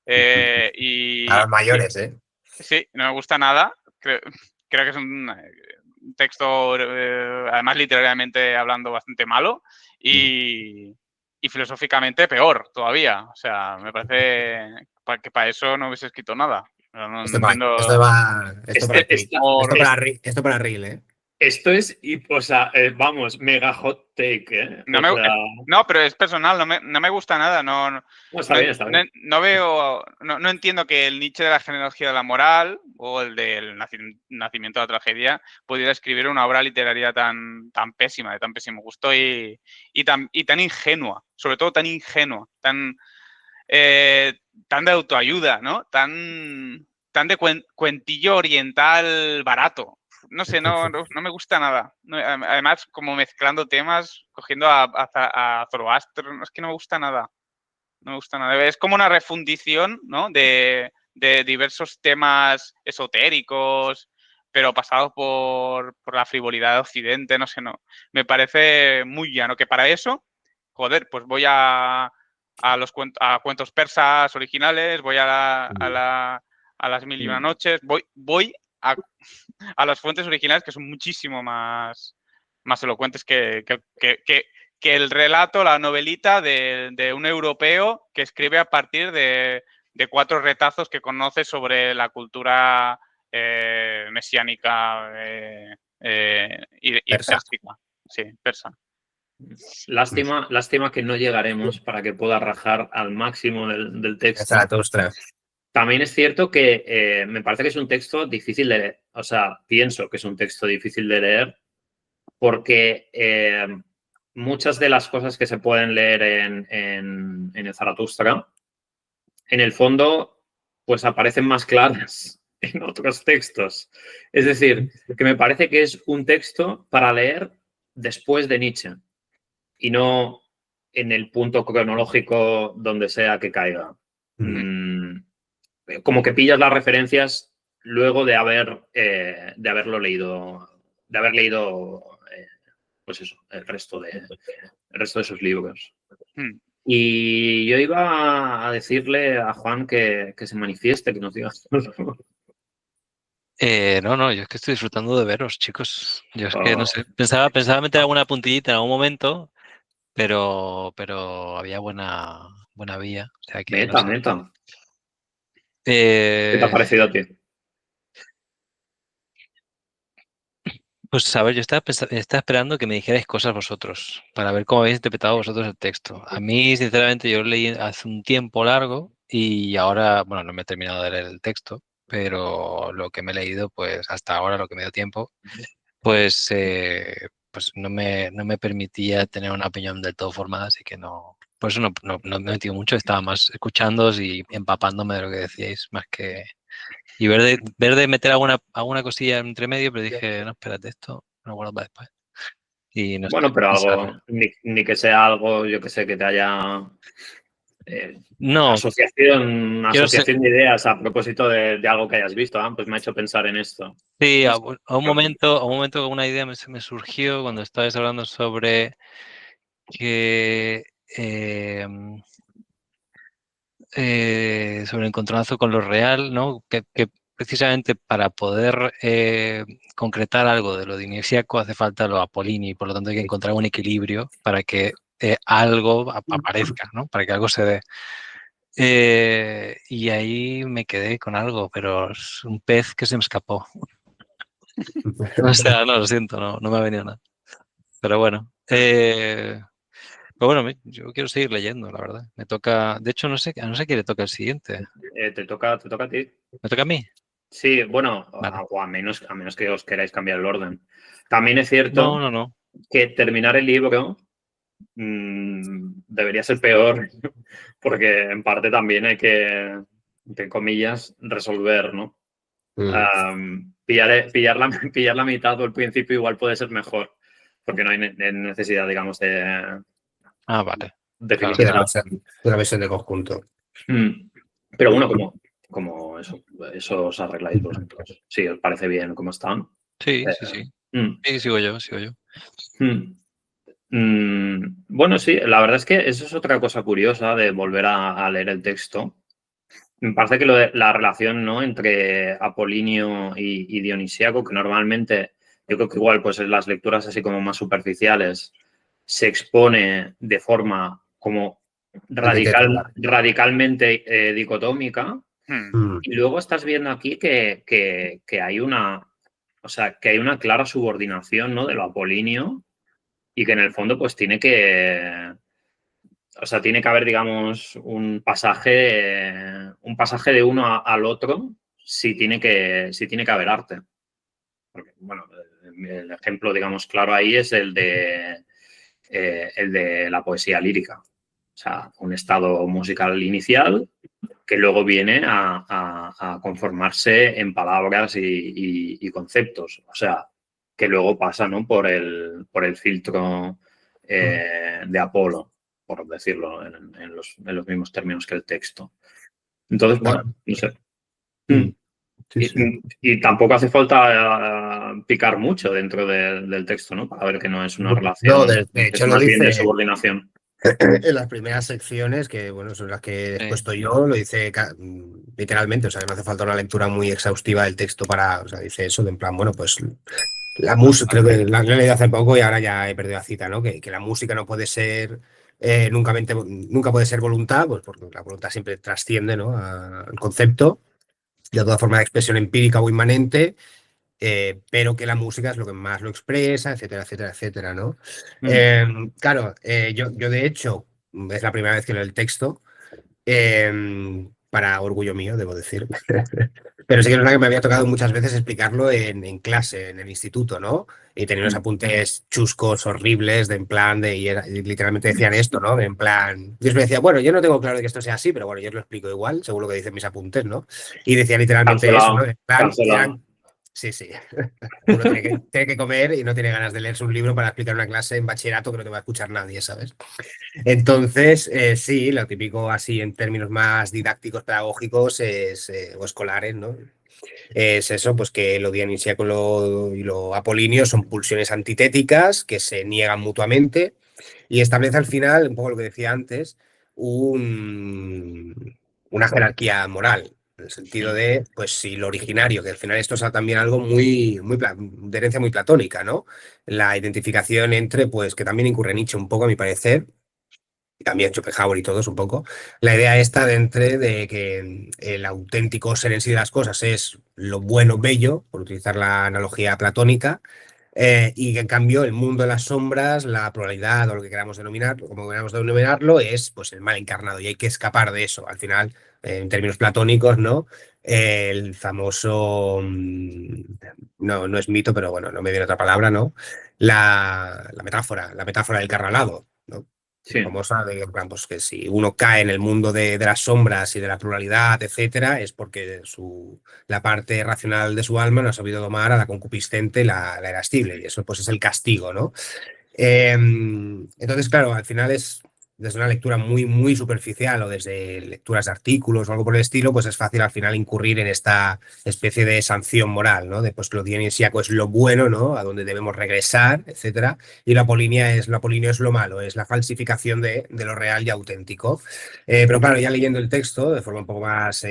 A los mayores, ¿eh? Sí, no me gusta nada. Creo que es un texto, además literariamente hablando, bastante malo. Y y filosóficamente peor todavía. O sea, me parece que para eso no hubiese escrito nada. No Esto entiendo. Esto para Reel, ¿eh? Esto es, o sea, vamos, mega hot take, ¿eh? No, pero es personal, no me gusta nada. No está bien. No veo, no entiendo que el Nietzsche de la genealogía de la moral o el del nacimiento de la tragedia pudiera escribir una obra literaria tan pésima, de tan pésimo gusto y tan ingenua, sobre todo tan ingenua, tan de autoayuda, ¿no? Tan de cuentillo oriental barato. No sé, no me gusta nada. Además, como mezclando temas, cogiendo a Zoroastro, es que no me gusta nada. No me gusta nada. Es como una refundición, ¿no? De diversos temas esotéricos, pero pasados por la frivolidad de Occidente, no sé, no. Me parece muy llano, que para eso, joder, pues voy a cuentos persas originales, voy a las Mil y una noches, voy a las fuentes originales que son muchísimo más elocuentes que el relato, la novelita de un europeo que escribe a partir de 4 retazos que conoce sobre la cultura mesiánica y persíca. Sí, persa. Lástima que no llegaremos para que pueda rajar al máximo del texto. Zaratustra. También es cierto que me parece que es un texto difícil de leer. O sea, pienso que es un texto difícil de leer porque muchas de las cosas que se pueden leer en el Zaratustra, en el fondo, pues aparecen más claras en otros textos. Es decir, que me parece que es un texto para leer después de Nietzsche y no en el punto cronológico donde sea que caiga. Como que pillas las referencias luego de haberlo leído, de haber leído pues eso, el resto de sus libros. Y yo iba a decirle a Juan que se manifieste, que nos diga. No, yo es que estoy disfrutando de veros, chicos. Yo es que no sé, pensaba meter alguna puntillita en algún momento, pero había buena vía. O sea que, meta. ¿Qué te ha parecido a ti? Pues a ver, yo estaba esperando que me dijerais cosas vosotros, para ver cómo habéis interpretado vosotros el texto. A mí, sinceramente, yo lo leí hace un tiempo largo y ahora, bueno, no me he terminado de leer el texto, pero lo que me he leído, pues hasta ahora, lo que me dio tiempo, pues no me permitía tener una opinión del todo formada, así que no, por eso no me he metido mucho, estaba más escuchándoos y empapándome de lo que decíais, más que... Y ver de meter alguna cosilla entre medio, pero dije, no, espérate, esto lo guardo para después. Y no bueno, sé, pero algo, ni que sea algo, yo que sé, que te haya... asociación de ideas a propósito de algo que hayas visto, pues me ha hecho pensar en esto. Sí, a un momento una idea me surgió cuando estabais hablando sobre que sobre el encontronazo con lo real, ¿no? Que precisamente para poder concretar algo de lo dionisiaco hace falta lo apolíneo y por lo tanto hay que encontrar un equilibrio para que algo aparezca, ¿no? Para que algo se dé. Y ahí me quedé con algo, pero es un pez que se me escapó. O sea, no, lo siento, no me ha venido nada. Pero bueno. Pero bueno, yo quiero seguir leyendo, la verdad. Me toca... De hecho, no sé qué le toca el siguiente. Te toca a ti. ¿Me toca a mí? Sí, bueno, vale. O a menos que os queráis cambiar el orden. También es cierto que terminar el libro debería ser peor, porque en parte también hay que, entre comillas, resolver, ¿no? Pillar la mitad o el principio igual puede ser mejor, porque no hay necesidad, digamos, de... vale. De una versión de conjunto. Pero bueno, como eso os arregláis vosotros. Sí, ¿os parece bien cómo están? Sí. Sí, sigo yo. Bueno, sí, la verdad es que eso es otra cosa curiosa de volver a leer el texto. Me parece que la relación, ¿no?, entre apolíneo y dionisíaco, que normalmente yo creo que igual pues en las lecturas así como más superficiales se expone de forma El de Tetra. radicalmente dicotómica. Hmm. Y luego estás viendo aquí que hay una, o sea, que hay una clara subordinación, ¿no?, de lo apolíneo y que en el fondo pues tiene que haber, digamos, un pasaje de uno al otro si tiene que haber arte. Porque, bueno, el ejemplo, digamos, claro ahí es el de la poesía lírica. O sea, un estado musical inicial que luego viene a conformarse en palabras y conceptos. O sea, que luego pasa, ¿no?, por el filtro de Apolo, por decirlo en los mismos términos que el texto. Entonces, bueno, no sé. Sí, sí. Y tampoco hace falta picar mucho dentro del texto, ¿no?, para ver que no es una No, relación, de es hecho lo más bien de dice subordinación. en las primeras secciones, que bueno, son las que he Sí. puesto yo, lo dice literalmente, o sea, que no hace falta una lectura muy exhaustiva del texto para, o sea, dice eso, de en plan, bueno, pues la música, creo que la he leído hace poco y ahora ya he perdido la cita, ¿no? Que la música no puede ser, nunca puede ser voluntad, pues porque la voluntad siempre trasciende, ¿no?, al concepto, y a toda forma de expresión empírica o inmanente, pero que la música es lo que más lo expresa, etcétera, etcétera, etcétera, ¿no? Claro, yo de hecho, es la primera vez que leo el texto, para orgullo mío, debo decir. Pero sí que es verdad que me había tocado muchas veces explicarlo en clase, en el instituto, ¿no? Y tenía unos apuntes chuscos, horribles, de en plan, y literalmente decían esto, ¿no? En plan, yo me decía, bueno, yo no tengo claro de que esto sea así, pero bueno, yo os lo explico igual, según lo que dicen mis apuntes, ¿no? Y decía literalmente eso, ¿no? En plan, Cancelado. sí, sí. Uno tiene que comer y no tiene ganas de leerse un libro para explicar una clase en bachillerato que no te va a escuchar nadie, ¿sabes? Entonces, sí, lo típico así en términos más didácticos, pedagógicos o escolares, ¿no? Es eso, pues que lo dionisíaco y lo apolíneo son pulsiones antitéticas que se niegan mutuamente y establece al final, un poco lo que decía antes, una jerarquía moral. En el sentido de, pues, si lo originario, que al final esto es también algo de herencia muy platónica, ¿no? La identificación entre, pues, que también incurre Nietzsche un poco, a mi parecer, y también Schopenhauer y todos un poco, la idea esta de que el auténtico ser en sí de las cosas es lo bueno, bello, por utilizar la analogía platónica, y que en cambio el mundo de las sombras, la pluralidad o lo que queramos denominarlo, como queramos denominarlo, es pues el mal encarnado y hay que escapar de eso. Al final, en términos platónicos, ¿no? El famoso, no es mito, pero bueno, no me viene otra palabra, ¿no? La metáfora del carnalado, ¿no? Sí. Famosa de pues, que si uno cae en el mundo de las sombras y de la pluralidad, etcétera, es porque la parte racional de su alma no ha sabido domar a la concupiscente, la irascible, y eso pues es el castigo, ¿no? Entonces, claro, al final es desde una lectura muy, muy superficial o desde lecturas de artículos o algo por el estilo, pues es fácil al final incurrir en esta especie de sanción moral, ¿no? De pues lo dionisíaco es lo bueno, ¿no? A donde debemos regresar, etcétera, y lo apolíneo es lo malo, es la falsificación de lo real y auténtico. Pero claro, ya leyendo el texto de forma un poco más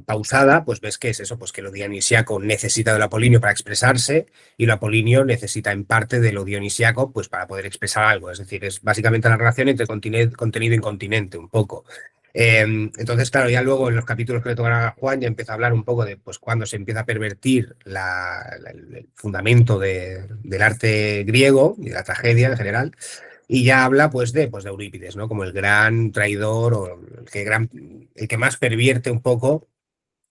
pausada, pues ves que es eso, pues que lo dionisíaco necesita del apolíneo para expresarse y lo apolíneo necesita en parte de lo dionisíaco pues para poder expresar algo. Es decir, es básicamente la relación entre contenido y incontinente, un poco. Entonces, claro, ya luego en los capítulos que le tocan a Juan ya empieza a hablar un poco de pues cuando se empieza a pervertir el fundamento del arte griego y de la tragedia en general. Y ya habla pues de Eurípides, ¿no? Como el gran traidor o el que más pervierte un poco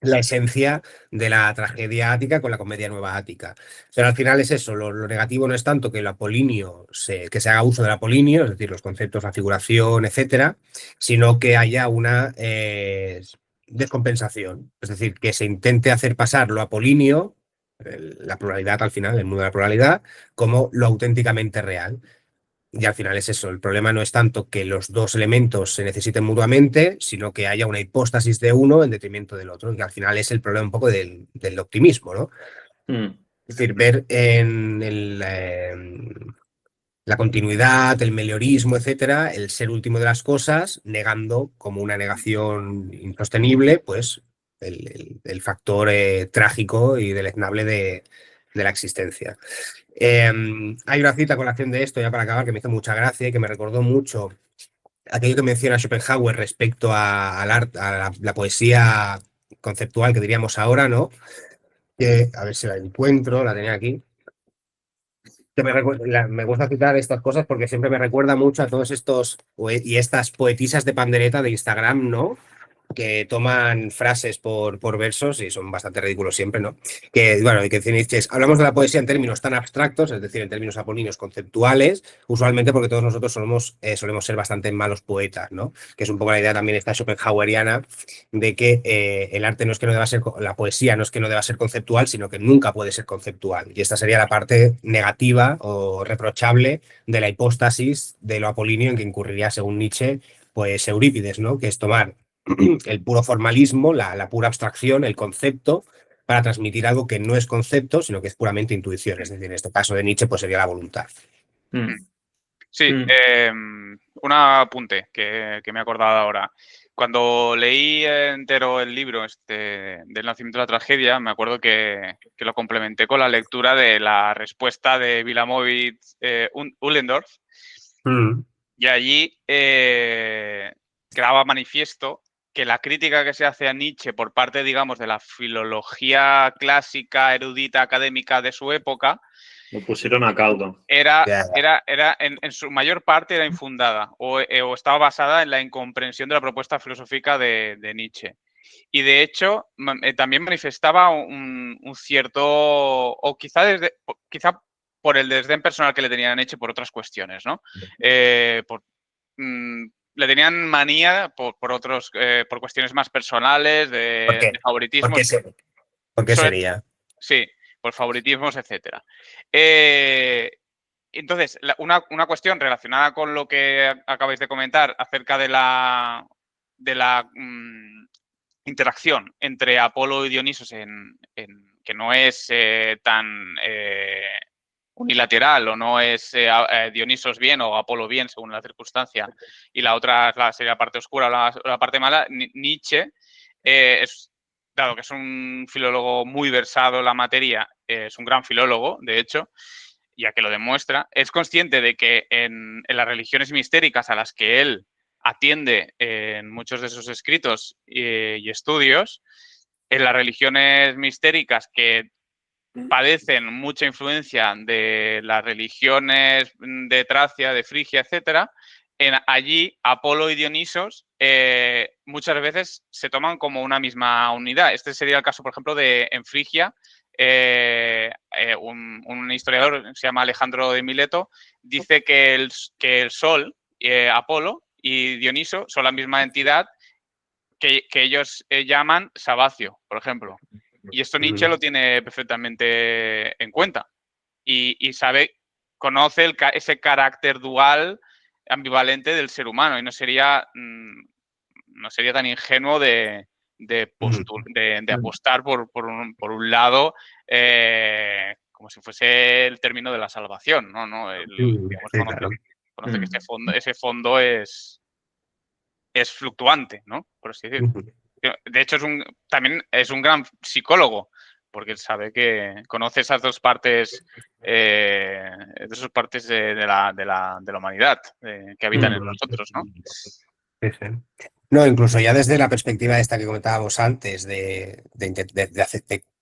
la esencia de la tragedia ática con la comedia nueva ática. Pero al final es eso, lo negativo no es tanto que el apolíneo que se haga uso del apolíneo, es decir, los conceptos, la figuración, etcétera, sino que haya una descompensación. Es decir, que se intente hacer pasar lo apolíneo, la pluralidad al final, el mundo de la pluralidad, como lo auténticamente real. Y al final es eso, el problema no es tanto que los dos elementos se necesiten mutuamente, sino que haya una hipóstasis de uno en detrimento del otro, que al final es el problema un poco del optimismo, ¿no? Es decir, ver en la continuidad, el meliorismo, etcétera, el ser último de las cosas, negando como una negación insostenible, pues el factor trágico y deleznable de la existencia. Hay una cita con la acción de esto, ya para acabar, que me hizo mucha gracia y que me recordó mucho aquello que menciona Schopenhauer respecto al arte, a la poesía conceptual que diríamos ahora, ¿no? Que, a ver si la encuentro, la tenía aquí. Que me gusta citar estas cosas porque siempre me recuerda mucho a todos estos y estas poetisas de pandereta de Instagram, ¿no? Que toman frases por versos y son bastante ridículos siempre, ¿no? Que, bueno, y que dice Nietzsche hablamos de la poesía en términos tan abstractos, es decir, en términos apolíneos conceptuales, usualmente porque todos nosotros solemos ser bastante malos poetas, ¿no? Que es un poco la idea también esta schopenhaueriana de que el arte no es que no deba ser, la poesía no es que no deba ser conceptual, sino que nunca puede ser conceptual. Y esta sería la parte negativa o reprochable de la hipóstasis de lo apolíneo en que incurriría, según Nietzsche, pues Eurípides, ¿no? Que es tomar el puro formalismo, la pura abstracción, el concepto, para transmitir algo que no es concepto, sino que es puramente intuición. Es decir, en este caso de Nietzsche, pues sería la voluntad. Sí, un apunte que me he acordado ahora. Cuando leí entero el libro del nacimiento de la tragedia, me acuerdo que lo complementé con la lectura de la respuesta de Wilamowitz Ullendorf, y allí quedaba manifiesto que la crítica que se hace a Nietzsche por parte, digamos, de la filología clásica, erudita, académica de su época, lo pusieron a caldo. Era en su mayor parte era infundada o estaba basada en la incomprensión de la propuesta filosófica de Nietzsche. Y de hecho, también manifestaba un cierto, o quizá por el desdén personal que le tenían a Nietzsche por otras cuestiones, ¿no? Le tenían manía por cuestiones más personales, de favoritismo. ¿Por qué sería? Sí, por favoritismos, etcétera. Entonces, una cuestión relacionada con lo que acabáis de comentar acerca de la interacción entre Apolo y Dionisos que no es tan unilateral o no es Dionisos bien o Apolo bien según la circunstancia y la otra sería la parte oscura o la parte mala. Nietzsche dado que es un filólogo muy versado en la materia, es un gran filólogo, de hecho, ya que lo demuestra, es consciente de que en las religiones mistéricas a las que él atiende en muchos de sus escritos y estudios, en las religiones mistéricas que padecen mucha influencia de las religiones de Tracia, de Frigia, etcétera, allí Apolo y Dionisos muchas veces se toman como una misma unidad. Este sería el caso, por ejemplo, en Frigia. Un historiador se llama Alejandro de Mileto, dice que el Sol, Apolo y Dioniso son la misma entidad que ellos llaman Sabacio, por ejemplo. Y esto Nietzsche lo tiene perfectamente en cuenta y conoce ese carácter dual, ambivalente del ser humano y no sería tan ingenuo de apostar por un lado como si fuese el término de la salvación, ¿no? Conoce que ese fondo es fluctuante, ¿no? Por así decirlo. De hecho, también es un gran psicólogo, porque sabe que conoce esas dos partes, de la humanidad que habitan en nosotros, ¿no? No, incluso ya desde la perspectiva esta que comentábamos antes, de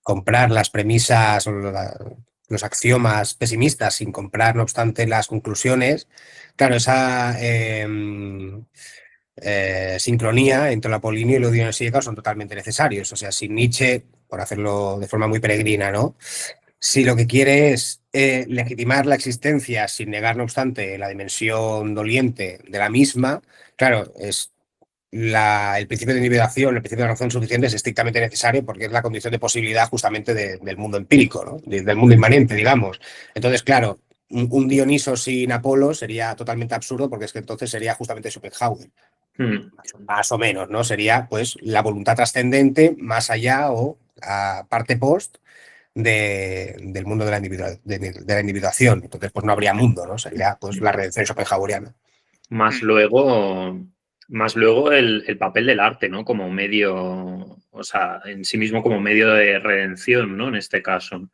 comprar las premisas o los axiomas pesimistas sin comprar, no obstante, las conclusiones, claro, esa sincronía entre lo apolíneo y lo dionisíaco son totalmente necesarios. O sea, sin Nietzsche, por hacerlo de forma muy peregrina, ¿no? Si lo que quiere es legitimar la existencia sin negar, no obstante, la dimensión doliente de la misma, claro, el principio de individuación, el principio de razón suficiente es estrictamente necesario porque es la condición de posibilidad justamente del mundo empírico, ¿no? Del mundo inmanente, digamos. Entonces, claro, un Dioniso sin Apolo sería totalmente absurdo porque es que entonces sería justamente Schopenhauer. Más o menos, ¿no? Sería pues la voluntad trascendente más allá o a parte post del mundo de la individuación. Entonces, pues no habría mundo, ¿no? Sería pues la redención schopenhaueriana. Más luego el papel del arte, ¿no? Como medio, o sea, en sí mismo como medio de redención, ¿no? En este caso.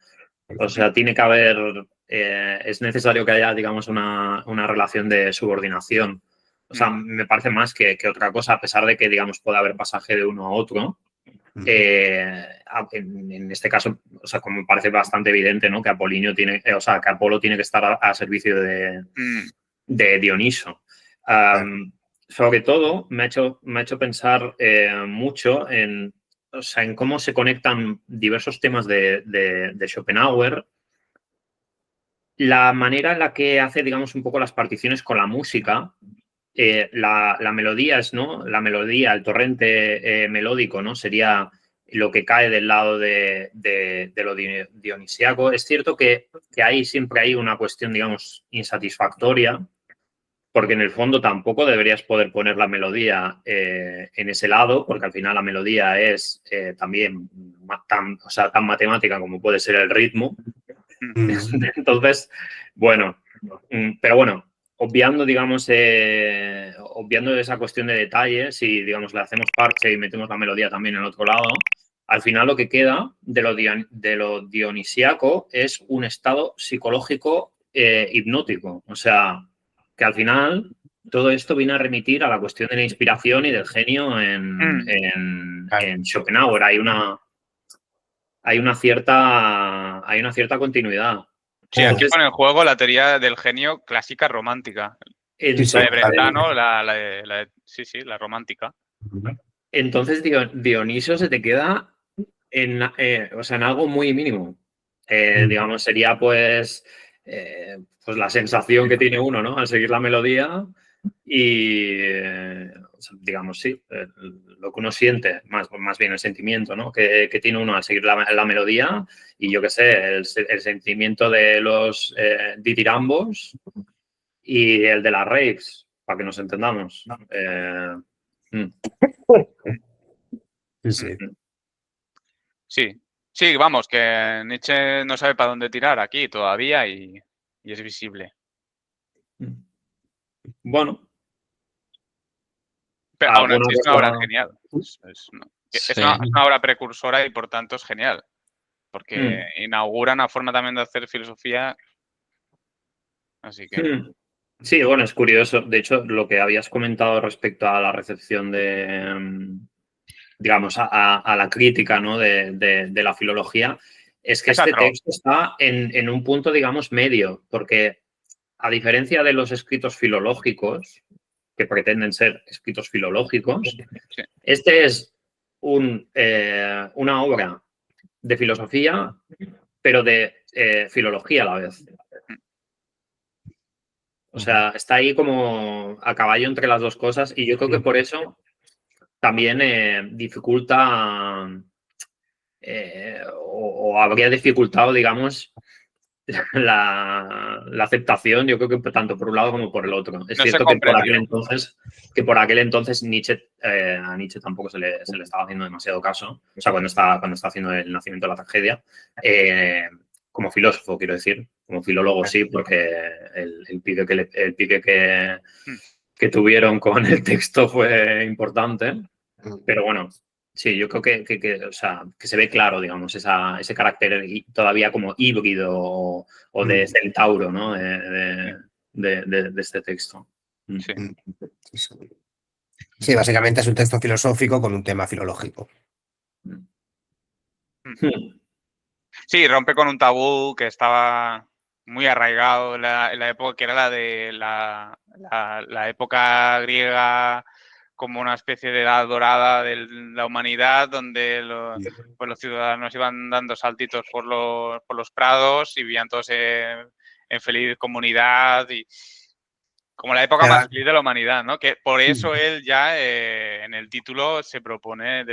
O sea, tiene que haber, es necesario que haya, digamos, una relación de subordinación O sea, me parece más que otra cosa, a pesar de que, digamos, puede haber pasaje de uno a otro. En este caso, o sea, como me parece bastante evidente, ¿no? Que Apolíneo tiene, que Apolo tiene que estar a servicio de Dioniso. Sobre todo, me ha hecho pensar mucho en cómo se conectan diversos temas de Schopenhauer, la manera en la que hace, digamos, un poco las particiones con la música. La melodía ¿no? La melodía, el torrente melódico, ¿no? Sería lo que cae del lado de lo dionisiaco. Es cierto que ahí siempre hay una cuestión, digamos, insatisfactoria, porque en el fondo tampoco deberías poder poner la melodía en ese lado, porque al final la melodía es también tan matemática como puede ser el ritmo. Entonces, bueno, pero bueno, obviando, digamos, obviando esa cuestión de detalles y, digamos, le hacemos parche y metemos la melodía también en el otro lado, al final lo que queda de lo dionisiaco es un estado psicológico hipnótico. O sea, que al final todo esto viene a remitir a la cuestión de la inspiración y del genio en Schopenhauer. Hay una cierta continuidad. Sí, aquí pone en juego la teoría del genio clásica romántica. La de Brentano, la romántica. Entonces, Dioniso se te queda en algo muy mínimo. Digamos, sería pues la sensación que tiene uno, ¿no? Al seguir la melodía y, digamos, sí, lo que uno siente, más bien el sentimiento, ¿no? Que tiene uno al seguir la melodía y, yo qué sé, el sentimiento de los ditirambos y el de las raves, para que nos entendamos. Sí, vamos, que Nietzsche no sabe para dónde tirar aquí todavía y es visible. Bueno. Pero aún así es una obra genial. Es una obra precursora y por tanto es genial. Porque inaugura una forma también de hacer filosofía. Así que... Sí, bueno, es curioso. De hecho, lo que habías comentado respecto a la recepción de, digamos, a la crítica, ¿no? de la filología, es que este texto está en un punto, digamos, medio, porque a diferencia de los escritos filológicos, que pretenden ser escritos filológicos, este es una obra de filosofía, pero de filología a la vez. O sea, está ahí como a caballo entre las dos cosas y yo creo que por eso también dificulta o habría dificultado, digamos, la aceptación, yo creo que tanto por un lado como por el otro. Es cierto que por aquel entonces Nietzsche, a Nietzsche tampoco se le estaba haciendo demasiado caso, o sea, cuando está haciendo El nacimiento de la tragedia, como filósofo, quiero decir, como filólogo sí, porque el pique que tuvieron con el texto fue importante, pero bueno. Sí, yo creo que se ve claro, digamos, ese carácter todavía como híbrido o de centauro, ¿no? De este texto. Sí, básicamente es un texto filosófico con un tema filológico. Sí, rompe con un tabú que estaba muy arraigado en la época, que era la de la época griega, como una especie de edad dorada de la humanidad, donde los ciudadanos iban dando saltitos por los prados y vivían todos en feliz comunidad, y como la época más feliz de la humanidad, ¿no? Que por eso él ya en el título se propone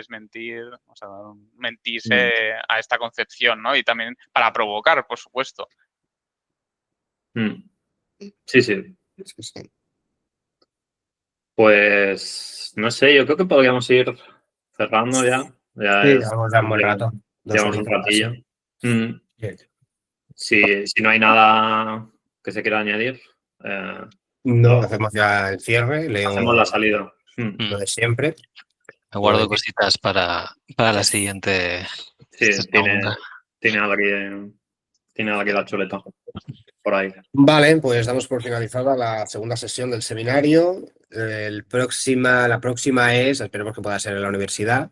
mentirse a esta concepción, ¿no? Y también para provocar, por supuesto. Sí. Pues, no sé, yo creo que podríamos ir cerrando ya. Sí, vamos a dar un buen rato. Llevamos un ratillo. Si no hay nada que se quiera añadir. No, hacemos ya el cierre. Hacemos la salida. Lo de siempre. Me guardo cositas para la siguiente. Sí, tiene alguien. Tiene aquí la chuleta. Por ahí. Vale, pues damos por finalizada la segunda sesión del seminario. La próxima es, esperemos que pueda ser en la universidad.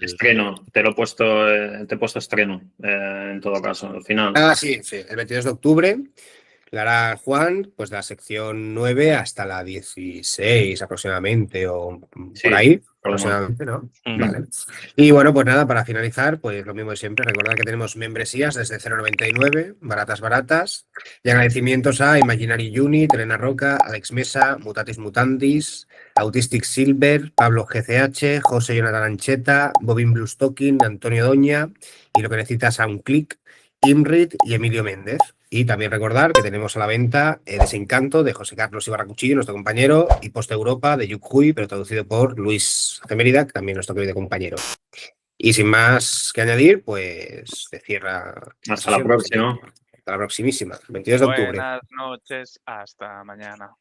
Estreno, te he puesto estreno, en todo caso, al final. Sí, el 22 de octubre. La hará Juan, pues de la sección 9 hasta la 16 aproximadamente, o por ahí, aproximadamente, ¿no? Vale. Y bueno, pues nada, para finalizar, pues lo mismo de siempre, recordad que tenemos membresías desde 0,99, baratas, y agradecimientos a Imaginary Unit, Elena Roca, Alex Mesa, Mutatis Mutandis, Autistic Silver, Pablo GCH, José Jonathan Ancheta, Bobin Bluestocking, Antonio Doña, y lo que necesitas a un clic, Imrit y Emilio Méndez. Y también recordar que tenemos a la venta Desencanto de José Carlos Ibarra Cuchillo, nuestro compañero, y Post Europa de Yuk Hui, pero traducido por Luis Gemérida, también nuestro querido compañero. Y sin más que añadir, pues se cierra. Hasta la próxima. Hasta la proximísima, 22 de octubre. Buenas noches, hasta mañana.